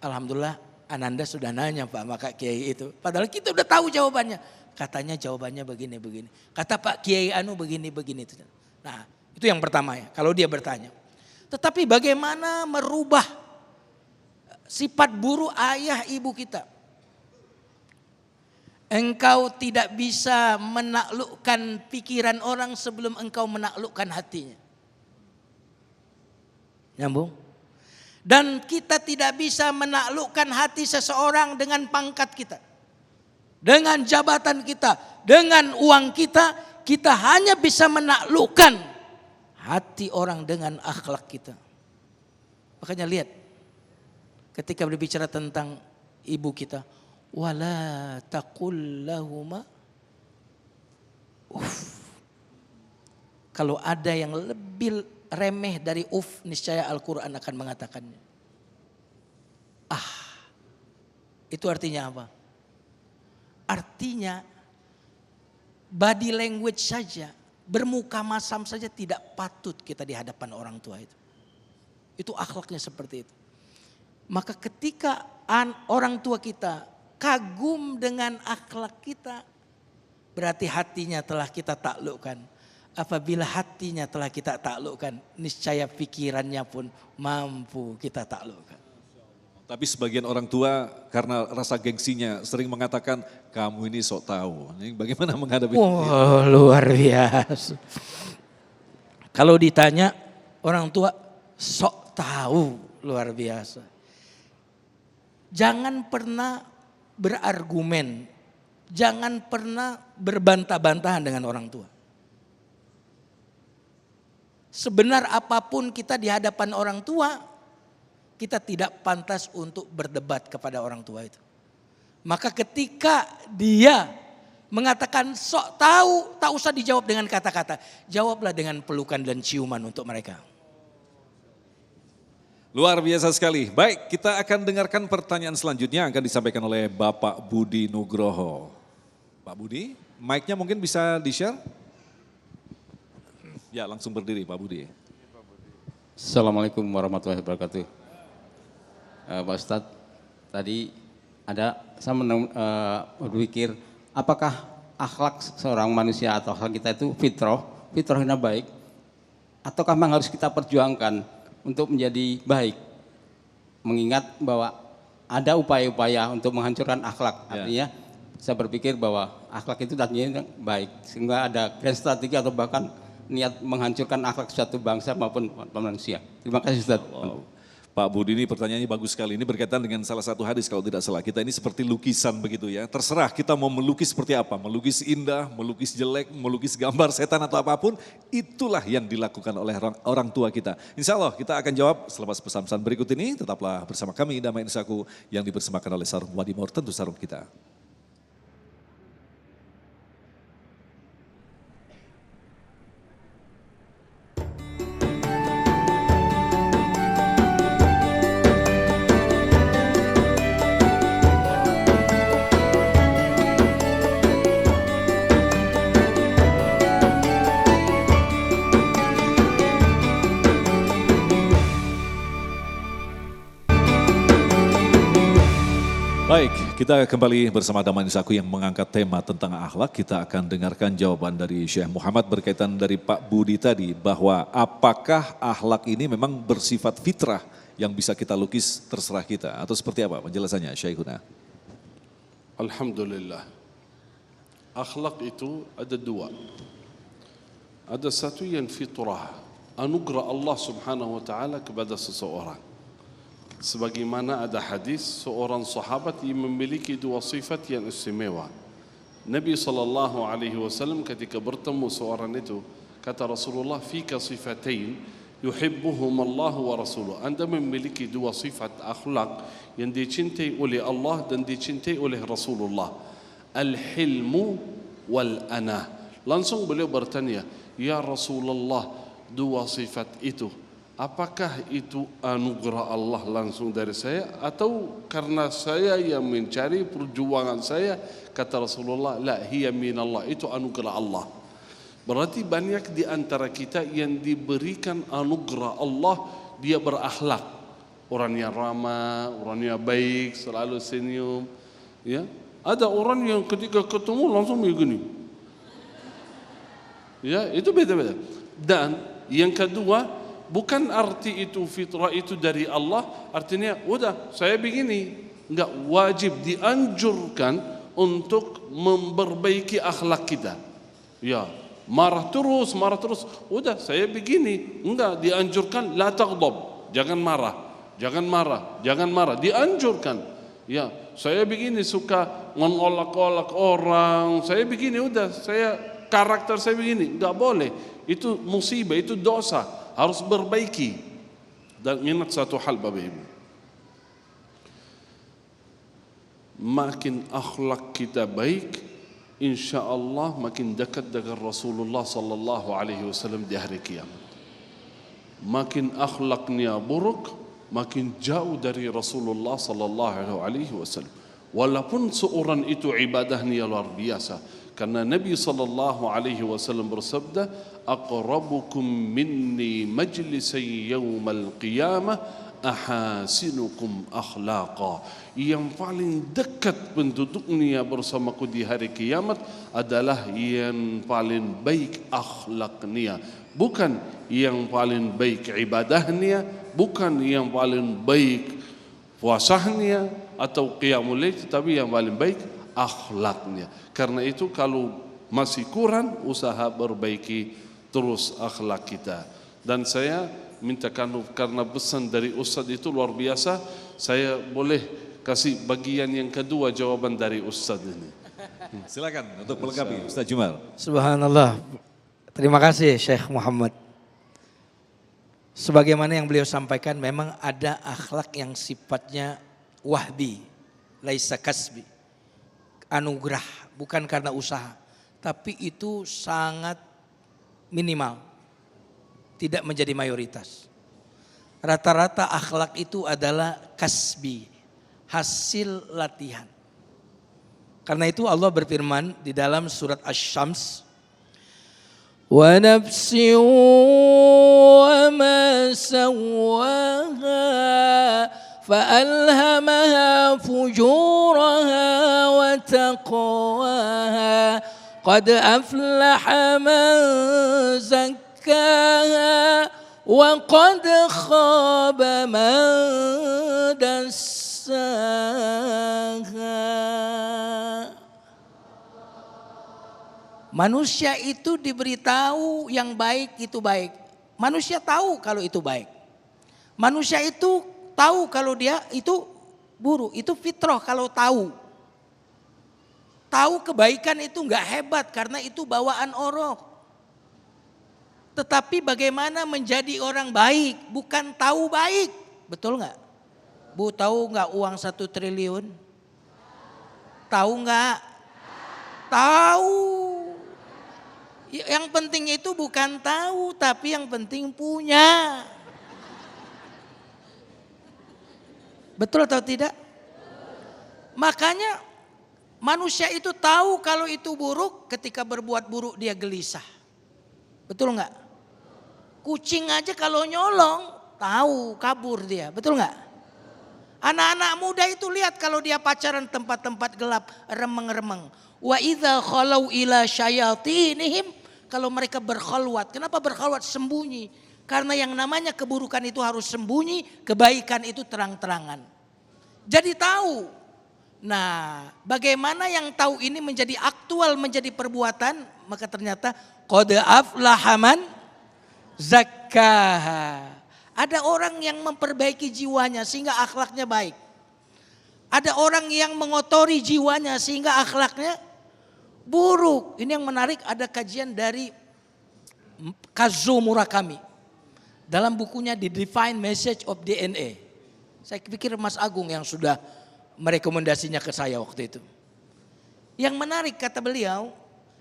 alhamdulillah Ananda sudah nanya Pak maka Kiai itu. Padahal kita udah tahu jawabannya. Katanya jawabannya begini-begini. Kata Pak Kiai Anu begini-begini. Nah itu yang pertama ya kalau dia bertanya. Tetapi bagaimana merubah sifat buruk ayah ibu kita. Engkau tidak bisa menaklukkan pikiran orang sebelum engkau menaklukkan hatinya. Nyambung? Dan kita tidak bisa menaklukkan hati seseorang dengan pangkat kita. Dengan jabatan kita, dengan uang kita, kita hanya bisa menaklukkan hati orang dengan akhlak kita. Makanya lihat, ketika berbicara tentang ibu kita, wala taqul lahuma uff. Kalau ada yang lebih remeh dari uff, niscaya Al-Quran akan mengatakannya. Itu artinya apa? Artinya body language saja, bermuka masam saja tidak patut kita di hadapan orang tua itu. Itu akhlaknya seperti itu. Maka ketika orang tua kita kagum dengan akhlak kita, berarti hatinya telah kita taklukkan. Apabila hatinya telah kita taklukkan, niscaya pikirannya pun mampu kita taklukkan. Tapi sebagian orang tua karena rasa gengsinya sering mengatakan kamu ini sok tahu. Ini bagaimana menghadapi itu? Wah, luar biasa. Kalau ditanya orang tua sok tahu, luar biasa. Jangan pernah berargumen, jangan pernah berbantah-bantahan dengan orang tua. Sebenar apapun kita di hadapan orang tua, kita tidak pantas untuk berdebat kepada orang tua itu. Maka ketika dia mengatakan sok tahu, tak usah dijawab dengan kata-kata, jawablah dengan pelukan dan ciuman untuk mereka. Luar biasa sekali. Baik, kita akan dengarkan pertanyaan selanjutnya yang akan disampaikan oleh Bapak Budi Nugroho. Pak Budi, mic-nya mungkin bisa di-share? Ya, langsung berdiri Pak Budi. Assalamualaikum warahmatullahi wabarakatuh. Pak Ustadz, tadi saya berpikir apakah akhlak seorang manusia atau akhlak kita itu fitrahnya baik, ataukah memang harus kita perjuangkan untuk menjadi baik, mengingat bahwa ada upaya-upaya untuk menghancurkan akhlak. Artinya saya berpikir bahwa akhlak itu tadinya baik, sehingga ada grand strategi atau bahkan niat menghancurkan akhlak suatu bangsa maupun manusia. Terima kasih Ustaz. Wow. Pak Budi, ini pertanyaannya bagus sekali. Ini berkaitan dengan salah satu hadis kalau tidak salah. Kita ini seperti lukisan begitu ya. Terserah kita mau melukis seperti apa. Melukis indah, melukis jelek, melukis gambar setan atau apapun. Itulah yang dilakukan oleh orang tua kita. Insya Allah kita akan jawab selepas pesan-pesan berikut ini. Tetaplah bersama kami Damai Insaku yang dipersembahkan oleh Sarung Wadimor, tentu sarung kita. Baik, kita kembali bersama Damai Insaku yang mengangkat tema tentang akhlak. Kita akan dengarkan jawaban dari Syekh Muhammad berkaitan dari Pak Budi tadi, bahwa apakah akhlak ini memang bersifat fitrah yang bisa kita lukis terserah kita, atau seperti apa penjelasannya Syekhuna? Alhamdulillah. Akhlak itu ada dua. Ada satu yang fitrah, anugerah Allah Subhanahu wa taala kepada seseorang. Sebagaimana ada hadis seorang sahabat yang memiliki dua sifat yang istimewa. Nabi SAW ketika bertemu seorang itu, kata Rasulullah, fika sifatain yuhibbuhum Allah wa rasuluh. Anda memiliki dua sifat akhlak yang dicintai oleh Allah dan dicintai oleh Rasulullah. Al-hilmu wal-anah. Langsung beliau bertanya, ya Rasulullah, dua sifat itu, apakah itu anugerah Allah langsung dari saya atau karena saya yang mencari perjuangan saya? Kata Rasulullah, la hiya minallah, itu anugerah Allah. Berarti banyak di antara kita yang diberikan anugerah Allah, dia berakhlak. Orangnya ramah, orangnya baik, selalu senyum. Ya, ada orang yang ketika ketemu langsung begini. Ya, itu beda-beda. Dan yang kedua, bukan arti itu fitrah itu dari Allah, artinya udah saya begini. Enggak, wajib dianjurkan untuk memperbaiki akhlak kita. Ya, marah terus, udah saya begini. Enggak, dianjurkan la taghdab, jangan marah, jangan marah, dianjurkan. Ya, saya begini suka mengolok-olok orang, saya begini, udah saya karakter saya begini, enggak boleh. Itu musibah, itu dosa. Harus berbaiki. Dan ingat satu hal Bapak Ibu, makin akhlak kita baik, insya Allah makin dekat dengan Rasulullah sallallahu alaihi wasallam di hari kiamat. Makin akhlaknya buruk, makin jauh dari Rasulullah sallallahu alaihi wasallam. Walaupun seorang itu ibadahnya luar biasa, karena Nabi sallallahu alaihi wasallam bersabda, aqrabukum minni majlisan yaumal qiyamah ahasinukum akhlaqa. Yang paling dekat penduduknya bersamaku di hari kiamat adalah yang paling baik akhlaknya, bukan yang paling baik ibadahnya, bukan yang paling baik puasanya atau qiyamul lail, tetapi yang paling baik akhlaknya. Karena itu kalau masih kurang, usaha perbaiki terus akhlak kita. Dan saya minta karena pesan dari Ustaz itu luar biasa, saya boleh kasih bagian yang kedua jawaban dari Ustaz ini. Silakan untuk melengkapi Ustaz Jumal. Subhanallah. Terima kasih Syekh Muhammad. Sebagaimana yang beliau sampaikan, memang ada akhlak yang sifatnya wahbi, laisa kasbi. Anugerah, bukan karena usaha, tapi itu sangat minimal, tidak menjadi mayoritas. Rata-rata akhlak itu adalah kasbi, hasil latihan. Karena itu Allah berfirman di dalam surat Asy-Syams, wa nafsin wa ma sawwaha فألهمها فجورها وتقواها قد أفلح من زكاها وقد خاب من دساها. Manusia itu diberitahu yang baik itu baik. Manusia tahu kalau itu baik. Manusia itu tahu kalau dia itu buruk. Itu fitrah kalau tahu. Tahu kebaikan itu nggak hebat karena itu bawaan orang. Tetapi bagaimana menjadi orang baik bukan tahu baik. Betul nggak? Bu, tahu nggak uang 1 triliun? Tahu nggak? Tahu. Yang penting itu bukan tahu, tapi yang penting punya. Betul atau tidak? Makanya manusia itu tahu kalau itu buruk, ketika berbuat buruk dia gelisah. Betul nggak? Kucing aja kalau nyolong tahu kabur dia, betul nggak? Anak-anak muda itu lihat kalau dia pacaran tempat-tempat gelap, remeng-remeng. Wa idza khalau ila syayatinihim, kalau mereka berkhalwat. Kenapa berkhalwat? Sembunyi. Karena yang namanya keburukan itu harus sembunyi, kebaikan itu terang-terangan. Jadi tahu. Nah, bagaimana yang tahu ini menjadi aktual, menjadi perbuatan, maka ternyata qad aflaha man zakkaha. Ada orang yang memperbaiki jiwanya sehingga akhlaknya baik. Ada orang yang mengotori jiwanya sehingga akhlaknya buruk. Ini yang menarik, ada kajian dari Kazuo Murakami. Dalam bukunya The Divine Message of DNA. Saya pikir Mas Agung yang sudah merekomendasinya ke saya waktu itu. Yang menarik kata beliau,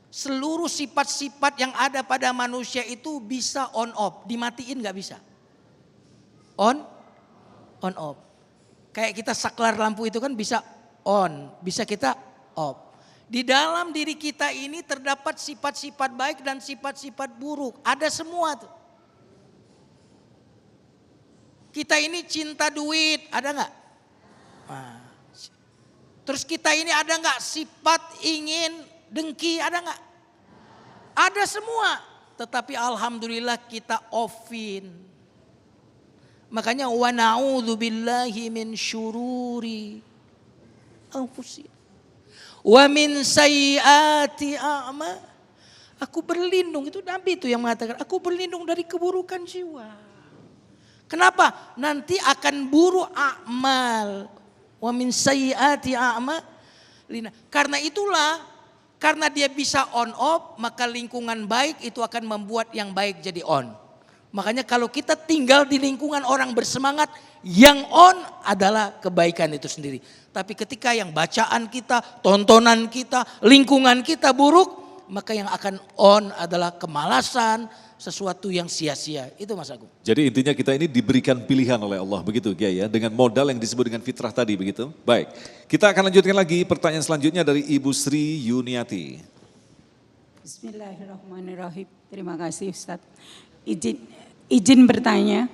seluruh sifat-sifat yang ada pada manusia itu bisa on off, dimatiin gak bisa. On off. Kayak kita saklar lampu itu kan bisa on, bisa kita off. Di dalam diri kita ini terdapat sifat-sifat baik dan sifat-sifat buruk. Ada semua tuh. Kita ini cinta duit, ada nggak? Nah. Terus kita ini ada nggak sifat ingin dengki, ada nggak? Ada semua. Tetapi alhamdulillah kita offin. Makanya wa na'udzubillahi min syururi anfusina wa min sayyiati a'ma. Aku berlindung, itu Nabi itu yang mengatakan, aku berlindung dari keburukan jiwa. Kenapa? Nanti akan buruk amal. Wa min sayyiati a'ma. Karena itulah, karena dia bisa on off, maka lingkungan baik itu akan membuat yang baik jadi on. Makanya kalau kita tinggal di lingkungan orang bersemangat, yang on adalah kebaikan itu sendiri. Tapi ketika yang bacaan kita, tontonan kita, lingkungan kita buruk, maka yang akan on adalah kemalasan, sesuatu yang sia-sia. Itu Mas Agung. Jadi intinya kita ini diberikan pilihan oleh Allah, begitu Kiai ya, dengan modal yang disebut dengan fitrah tadi, begitu. Baik, kita akan lanjutkan lagi pertanyaan selanjutnya dari Ibu Sri Yuniati. Bismillahirrahmanirrahim. Terima kasih Ustaz. Izin bertanya.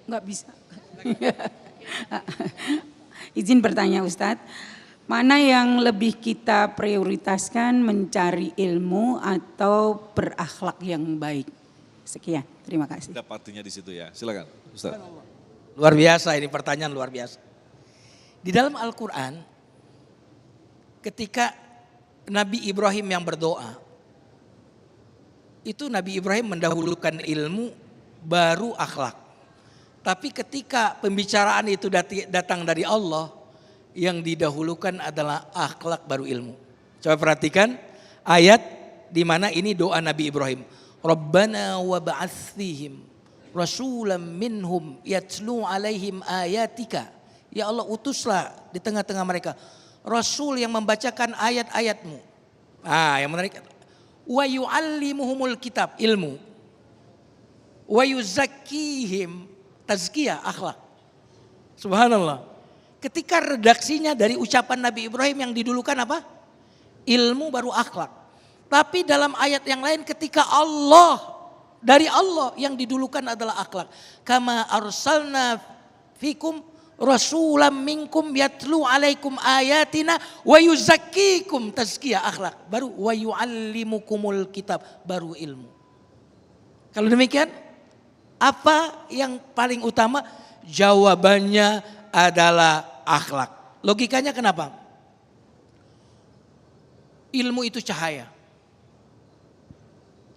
Enggak bisa. Izin bertanya Ustaz. Mana yang lebih kita prioritaskan, mencari ilmu atau berakhlak yang baik? Sekian, terima kasih. Ada partinya di situ ya, silakan Ustaz. Luar biasa, ini pertanyaan luar biasa. Di dalam Al-Quran, ketika Nabi Ibrahim yang berdoa, itu Nabi Ibrahim mendahulukan ilmu baru akhlak. Tapi ketika pembicaraan itu datang dari Allah, yang didahulukan adalah akhlak baru ilmu. Coba perhatikan ayat di mana ini doa Nabi Ibrahim. Rabbana wa ba'ats fihim rasulan minhum yatlu alaihim ayatika. Ya Allah, utuslah di tengah-tengah mereka rasul yang membacakan ayat-ayatmu. Yang menarik. Wa yu'allimuhumul kitab, ilmu. Wa yuzakkihim, tazkiyah, akhlak. Subhanallah. Ketika redaksinya dari ucapan Nabi Ibrahim yang didulukan apa? Ilmu baru akhlak. Tapi dalam ayat yang lain ketika dari Allah yang didulukan adalah akhlak. Kama arsalna fikum rasulam minkum yatlu alaikum ayatina wa yuzakkikum, tazkiyah, akhlak. Baru wa yuallimukumul kitab, baru ilmu. Kalau demikian, apa yang paling utama? Jawabannya adalah akhlak. Logikanya kenapa? Ilmu itu cahaya.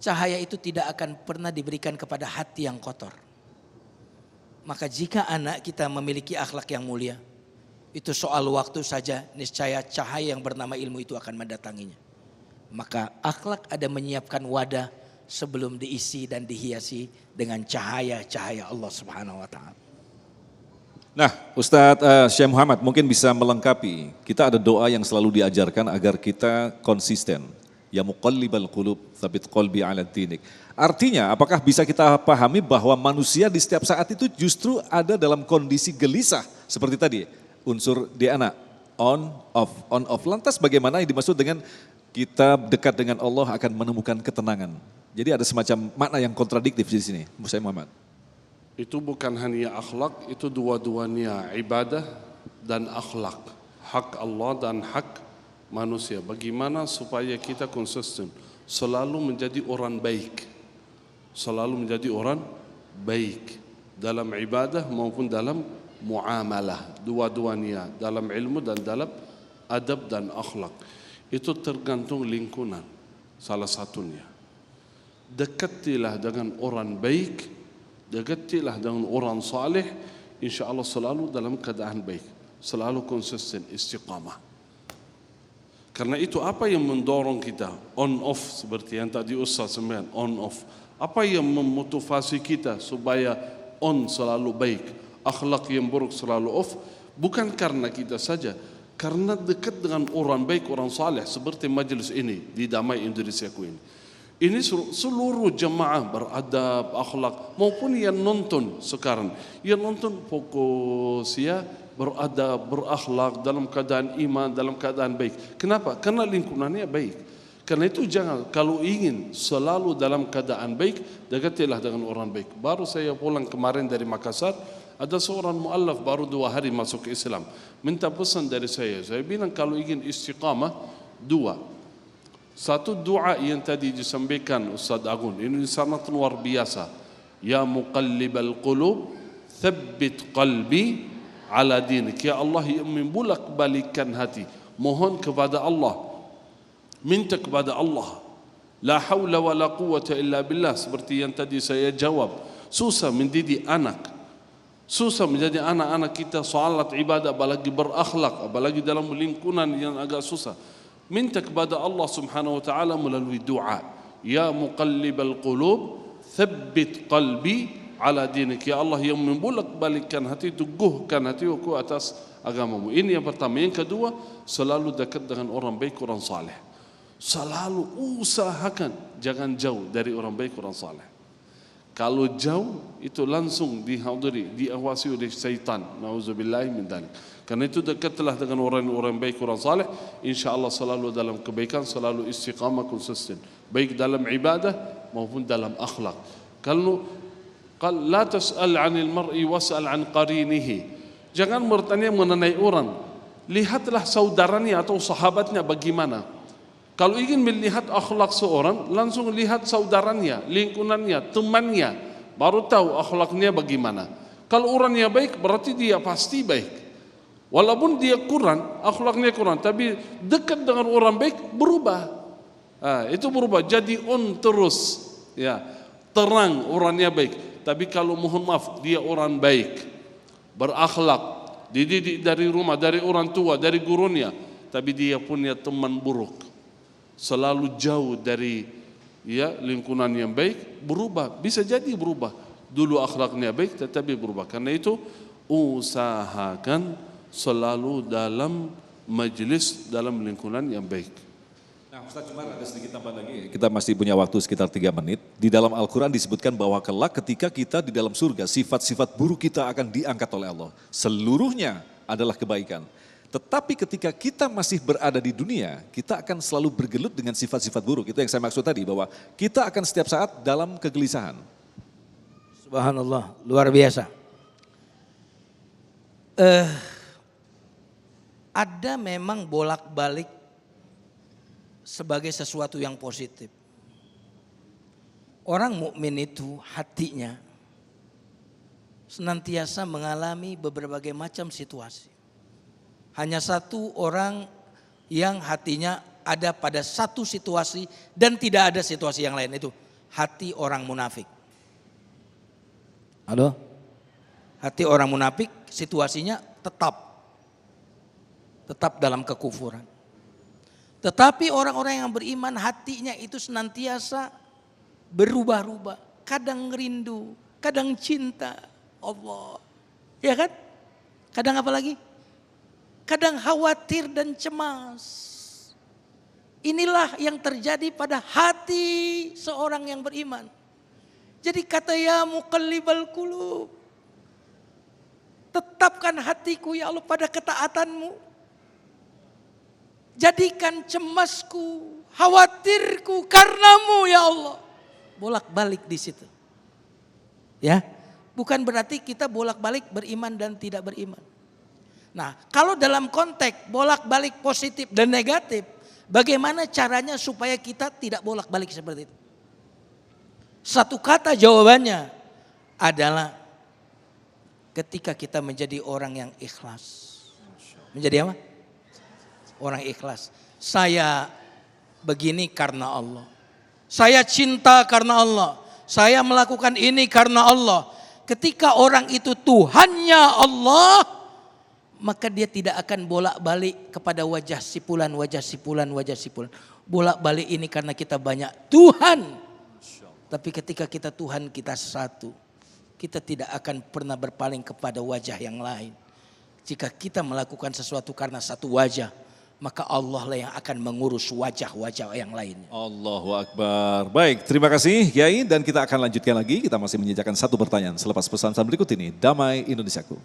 Cahaya itu tidak akan pernah diberikan kepada hati yang kotor. Maka jika anak kita memiliki akhlak yang mulia, itu soal waktu saja, niscaya cahaya yang bernama ilmu itu akan mendatanginya. Maka akhlak ada menyiapkan wadah sebelum diisi dan dihiasi dengan cahaya-cahaya Allah Subhanahu wa taala. Nah, Ustadz Syekh Muhammad mungkin bisa melengkapi. Kita ada doa yang selalu diajarkan agar kita konsisten. Ya muqallibal qulub, tsabit qalbi ala dinik. Artinya, apakah bisa kita pahami bahwa manusia di setiap saat itu justru ada dalam kondisi gelisah seperti tadi, unsur DNA, on off. Lantas bagaimana yang dimaksud dengan kita dekat dengan Allah akan menemukan ketenangan? Jadi ada semacam makna yang kontradiktif di sini, Syekh Muhammad. Itu bukan hanya akhlak, itu dua-duanya ibadah dan akhlak. Hak Allah dan hak manusia. Bagaimana supaya kita konsisten, selalu menjadi orang baik. Selalu menjadi orang baik dalam ibadah maupun dalam muamalah. Dua-duanya, dalam ilmu dan dalam adab dan akhlak. Itu tergantung lingkungan, salah satunya. Dekatilah dengan orang baik, dekatilah dengan orang saleh, insya Allah selalu dalam keadaan baik, selalu konsisten, istiqamah. Karena itu apa yang mendorong kita on off seperti yang tadi Ustaz sampaikan, on off. Apa yang memotivasi kita supaya on selalu baik, akhlak yang buruk selalu off? Bukan karena kita saja, karena dekat dengan orang baik, orang saleh seperti majelis ini di Damai Indonesiaku ini. Ini seluruh jemaah beradab, akhlak maupun yang nonton sekarang. Yang nonton fokus ya, beradab, berakhlak dalam keadaan iman, dalam keadaan baik. Kenapa? Karena lingkungannya baik. Karena itu jangan, kalau ingin selalu dalam keadaan baik, dekatilah dengan orang baik. Baru saya pulang kemarin dari Makassar, ada seorang muallaf baru 2 hari masuk ke Islam. Minta pesan dari saya bilang kalau ingin istiqamah, 2. Satu doa yang tadi disampaikan Ustaz Agun, ini sangat luar biasa. Ya muqallibal qulub, thabbit qalbi ala dinik. Ya Allah yang membulak balikan hati. Mohon kepada Allah, minta kepada Allah. La haula wa la quwata illa billah. Seperti yang tadi saya jawab. Susah mendidik anak. Susah menjadi anak-anak kita salat ibadah, apalagi berakhlak, apalagi dalam lingkungan yang agak susah. Minta kepada Allah Subhanahu wa taala melalui doa. Ya muqallibal qulub, thabbit qalbi ala dinik. Ya Allah yang membulak balikkan hati, teguhkan hatiku atas agamamu. Ini yang pertama. Yang kedua, selalu dekat dengan orang baik, orang saleh. Selalu usahakan jangan jauh dari orang baik, orang saleh. Kalau jauh itu langsung dihadiri, diawasi oleh syaitan. Nauzubillahi min dzalik. Karena itu dekatlah dengan orang-orang baik, orang saleh, insyaallah selalu dalam kebaikan, selalu istiqamah konsisten, baik dalam ibadah maupun dalam akhlak. Kalau la tas'al 'anil mar'i was'al 'an qarinihi. Jangan bertanya mengenai orang, lihatlah saudaranya atau sahabatnya bagaimana. Kalau ingin melihat akhlak seorang, langsung lihat saudaranya, lingkungannya, temannya, baru tahu akhlaknya bagaimana. Kalau orangnya baik, berarti dia pasti baik. Walaupun dia kurang, akhlaknya kurang, tapi dekat dengan orang baik berubah. Itu berubah, jadi on terus, ya, terang orangnya baik. Tapi kalau mohon maaf, dia orang baik, berakhlak, dididik dari rumah, dari orang tua, dari gurunya, tapi dia punya teman buruk, selalu jauh dari ya lingkungan yang baik, berubah, bisa jadi berubah. Dulu akhlaknya baik, tetapi berubah. Karena itu usahakan selalu dalam majelis, dalam lingkungan yang baik. Nah Ustaz, cuma ada sedikit tambah lagi. Kita masih punya waktu sekitar 3 menit. Di dalam Al-Quran disebutkan bahwa kelak ketika kita di dalam surga, sifat-sifat buruk kita akan diangkat oleh Allah. Seluruhnya adalah kebaikan. Tetapi ketika kita masih berada di dunia, kita akan selalu bergelut dengan sifat-sifat buruk. Itu yang saya maksud tadi, bahwa kita akan setiap saat dalam kegelisahan. Subhanallah, luar biasa. Ada memang bolak-balik sebagai sesuatu yang positif. Orang mukmin itu hatinya senantiasa mengalami berbagai macam situasi. Hanya satu orang yang hatinya ada pada satu situasi dan tidak ada situasi yang lain, itu hati orang munafik. Halo? Hati orang munafik situasinya tetap dalam kekufuran. Tetapi orang-orang yang beriman hatinya itu senantiasa berubah-ubah. Kadang rindu, kadang cinta Allah. Ya kan? Kadang apa lagi? Kadang khawatir dan cemas. Inilah yang terjadi pada hati seorang yang beriman. Jadi kata ya muqallibal qulub, tetapkan hatiku ya Allah pada ketaatanmu. Jadikan cemasku, khawatirku karenamu ya Allah. Bolak-balik di situ. Ya, bukan berarti kita bolak-balik beriman dan tidak beriman. Nah, kalau dalam konteks bolak-balik positif dan negatif, bagaimana caranya supaya kita tidak bolak-balik seperti itu? Satu kata jawabannya adalah ketika kita menjadi orang yang ikhlas. Menjadi apa? Orang ikhlas. Saya begini karena Allah. Saya cinta karena Allah. Saya melakukan ini karena Allah. Ketika orang itu Tuhannya Allah, maka dia tidak akan bolak-balik kepada wajah sipulan. Bolak-balik ini karena kita banyak Tuhan. Tapi ketika kita Tuhan kita satu, kita tidak akan pernah berpaling kepada wajah yang lain. Jika kita melakukan sesuatu karena satu wajah, maka Allah lah yang akan mengurus wajah-wajah yang lainnya. Allahu Akbar. Baik, terima kasih Kiai, dan kita akan lanjutkan lagi. Kita masih menyiapkan satu pertanyaan selepas pesan-pesan berikut ini. Damai Indonesiaku.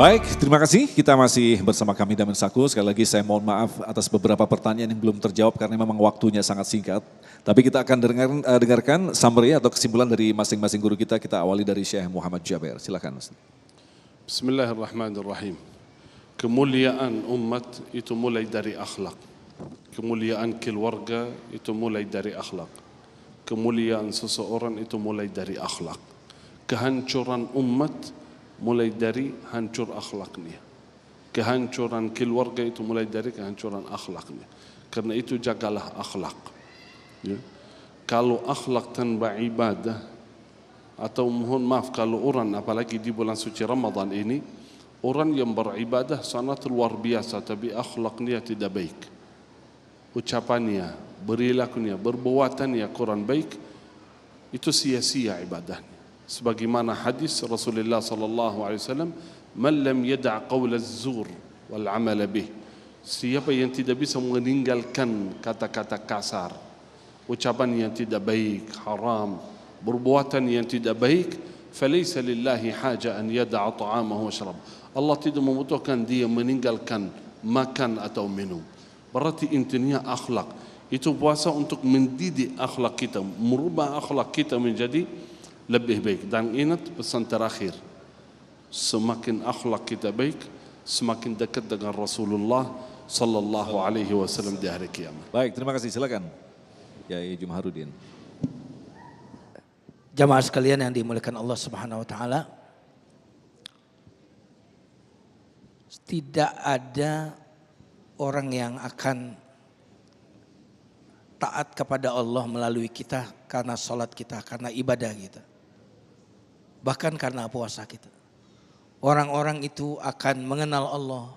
Baik, terima kasih. Kita masih bersama kami Damai Saku. Sekali lagi saya mohon maaf atas beberapa pertanyaan yang belum terjawab karena memang waktunya sangat singkat. Tapi kita akan dengarkan summary atau kesimpulan dari masing-masing guru kita. Kita awali dari Syekh Muhammad Jaber. Silakan. Bismillahirrahmanirrahim. Kemuliaan umat itu mulai dari akhlak. Kemuliaan keluarga itu mulai dari akhlak. Kemuliaan seseorang itu mulai dari akhlak. Kehancuran umat mulai dari hancur akhlaknya. Kehancuran keluarga itu mulai dari kehancuran akhlaknya. Karena itu jagalah akhlak. Ya. Kalau akhlak tanpa ibadah, atau mohon maaf kalau orang apalagi di bulan suci Ramadan ini, orang yang beribadah sangat luar biasa tapi akhlaknya tidak baik. Ucapannya, perilakunya, perbuatannya kurang baik, itu sia-sia ibadahnya. Sebagaimana hadis Rasulullah sallallahu alaihi wasallam, "Man lam yada' qaul az-zur wal 'amal bih." Siapa yang tidak bisa meninggalkan kata-kata kasar, ucapan yang tidak baik, haram, perbuatan yang tidak baik, falaysa lillahi haja an yada'a ta'amahu wa syarab. Allah tidak membutuhkan dia meninggalkan makan atau minum. Berarti intinya akhlak. Itu puasa untuk mendidik akhlak kita, merubah akhlak kita menjadi lebih baik. Dan ingat pesan terakhir, semakin akhlak kita baik, semakin dekat dengan Rasulullah sallallahu alaihi wasallam di hari kiamat. Baik, terima kasih. Silakan Kiai Jumharudin. Jamaah sekalian yang dimuliakan Allah Subhanahu wa taala, tidak ada orang yang akan taat kepada Allah melalui kita karena salat kita, karena ibadah kita. Bahkan karena puasa kita. Orang-orang itu akan mengenal Allah,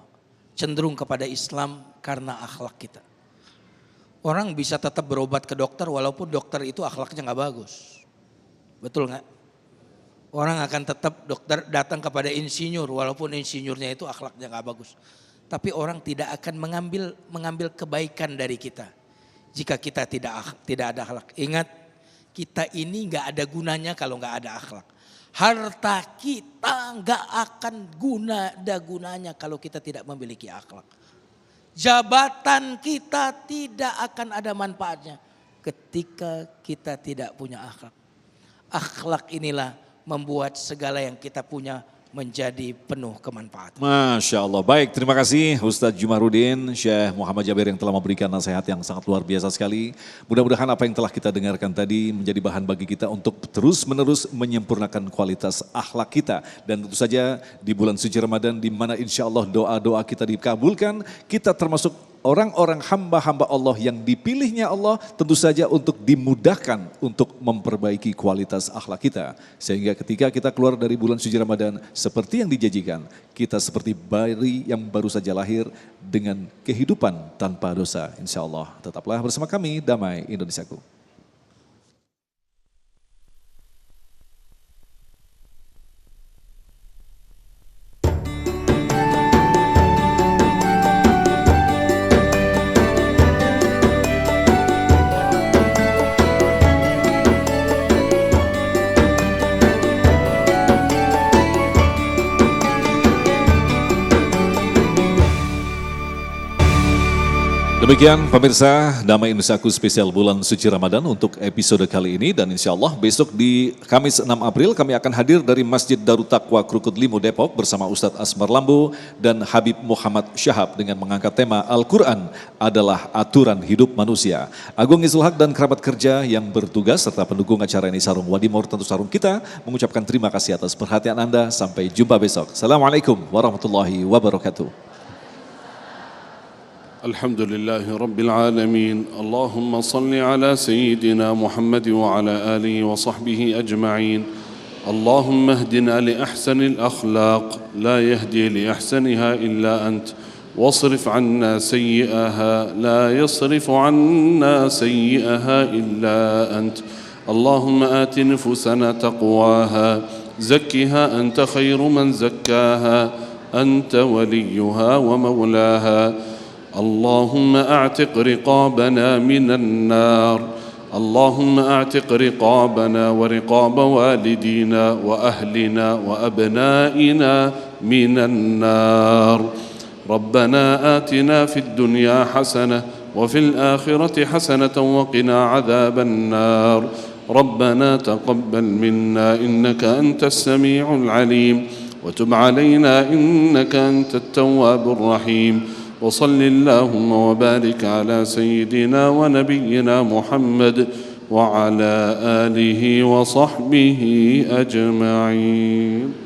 cenderung kepada Islam karena akhlak kita. Orang bisa tetap berobat ke dokter walaupun dokter itu akhlaknya nggak bagus. Betul nggak? Orang akan tetap dokter datang kepada insinyur walaupun insinyurnya itu akhlaknya nggak bagus. Tapi orang tidak akan mengambil kebaikan dari kita jika kita tidak ada akhlak. Ingat, kita ini nggak ada gunanya kalau nggak ada akhlak. Harta kita nggak akan ada gunanya kalau kita tidak memiliki akhlak. Jabatan kita tidak akan ada manfaatnya ketika kita tidak punya akhlak. Akhlak inilah membuat segala yang kita punya menjadi penuh kemanfaatan. Masya Allah. Baik, terima kasih Ustadz Jumarudin, Syekh Muhammad Jabir yang telah memberikan nasihat yang sangat luar biasa sekali. Mudah-mudahan apa yang telah kita dengarkan tadi menjadi bahan bagi kita untuk terus-menerus menyempurnakan kualitas akhlak kita. Dan tentu saja di bulan suci Ramadan di mana insya Allah doa-doa kita dikabulkan, kita termasuk orang-orang hamba-hamba Allah yang dipilihnya Allah tentu saja untuk dimudahkan untuk memperbaiki kualitas akhlak kita. Sehingga ketika kita keluar dari bulan suci Ramadan seperti yang dijanjikan, kita seperti bayi yang baru saja lahir dengan kehidupan tanpa dosa. Insya Allah tetaplah bersama kami, Damai Indonesiaku. Demikian pemirsa Damai Indonesiaku spesial bulan suci Ramadan untuk episode kali ini, dan insya Allah besok di Kamis 6 April kami akan hadir dari Masjid Darut Taqwa Krukut Limo Depok bersama Ustadz Asmar Lambo dan Habib Muhammad Syahab dengan mengangkat tema Al-Quran adalah aturan hidup manusia. Agung Izul Haq dan kerabat kerja yang bertugas serta pendukung acara ini Sarung Wadimor tentu sarung kita mengucapkan terima kasih atas perhatian Anda. Sampai jumpa besok. Assalamualaikum warahmatullahi wabarakatuh. الحمد لله رب العالمين اللهم صل على سيدنا محمد وعلى آله وصحبه أجمعين اللهم اهدنا لأحسن الأخلاق لا يهدي لأحسنها إلا أنت واصرف عنا سيئها لا يصرف عنا سيئها إلا أنت اللهم آت نفوسنا تقواها زكها أنت خير من زكاها أنت وليها ومولاها اللهم اعتق رقابنا من النار اللهم اعتق رقابنا ورقاب والدينا وأهلنا وأبنائنا من النار ربنا آتنا في الدنيا حسنة وفي الآخرة حسنة وقنا عذاب النار ربنا تقبل منا إنك أنت السميع العليم وتب علينا إنك أنت التواب الرحيم وصل اللهم وبارك على سيدنا ونبينا محمد وعلى آله وصحبه أجمعين.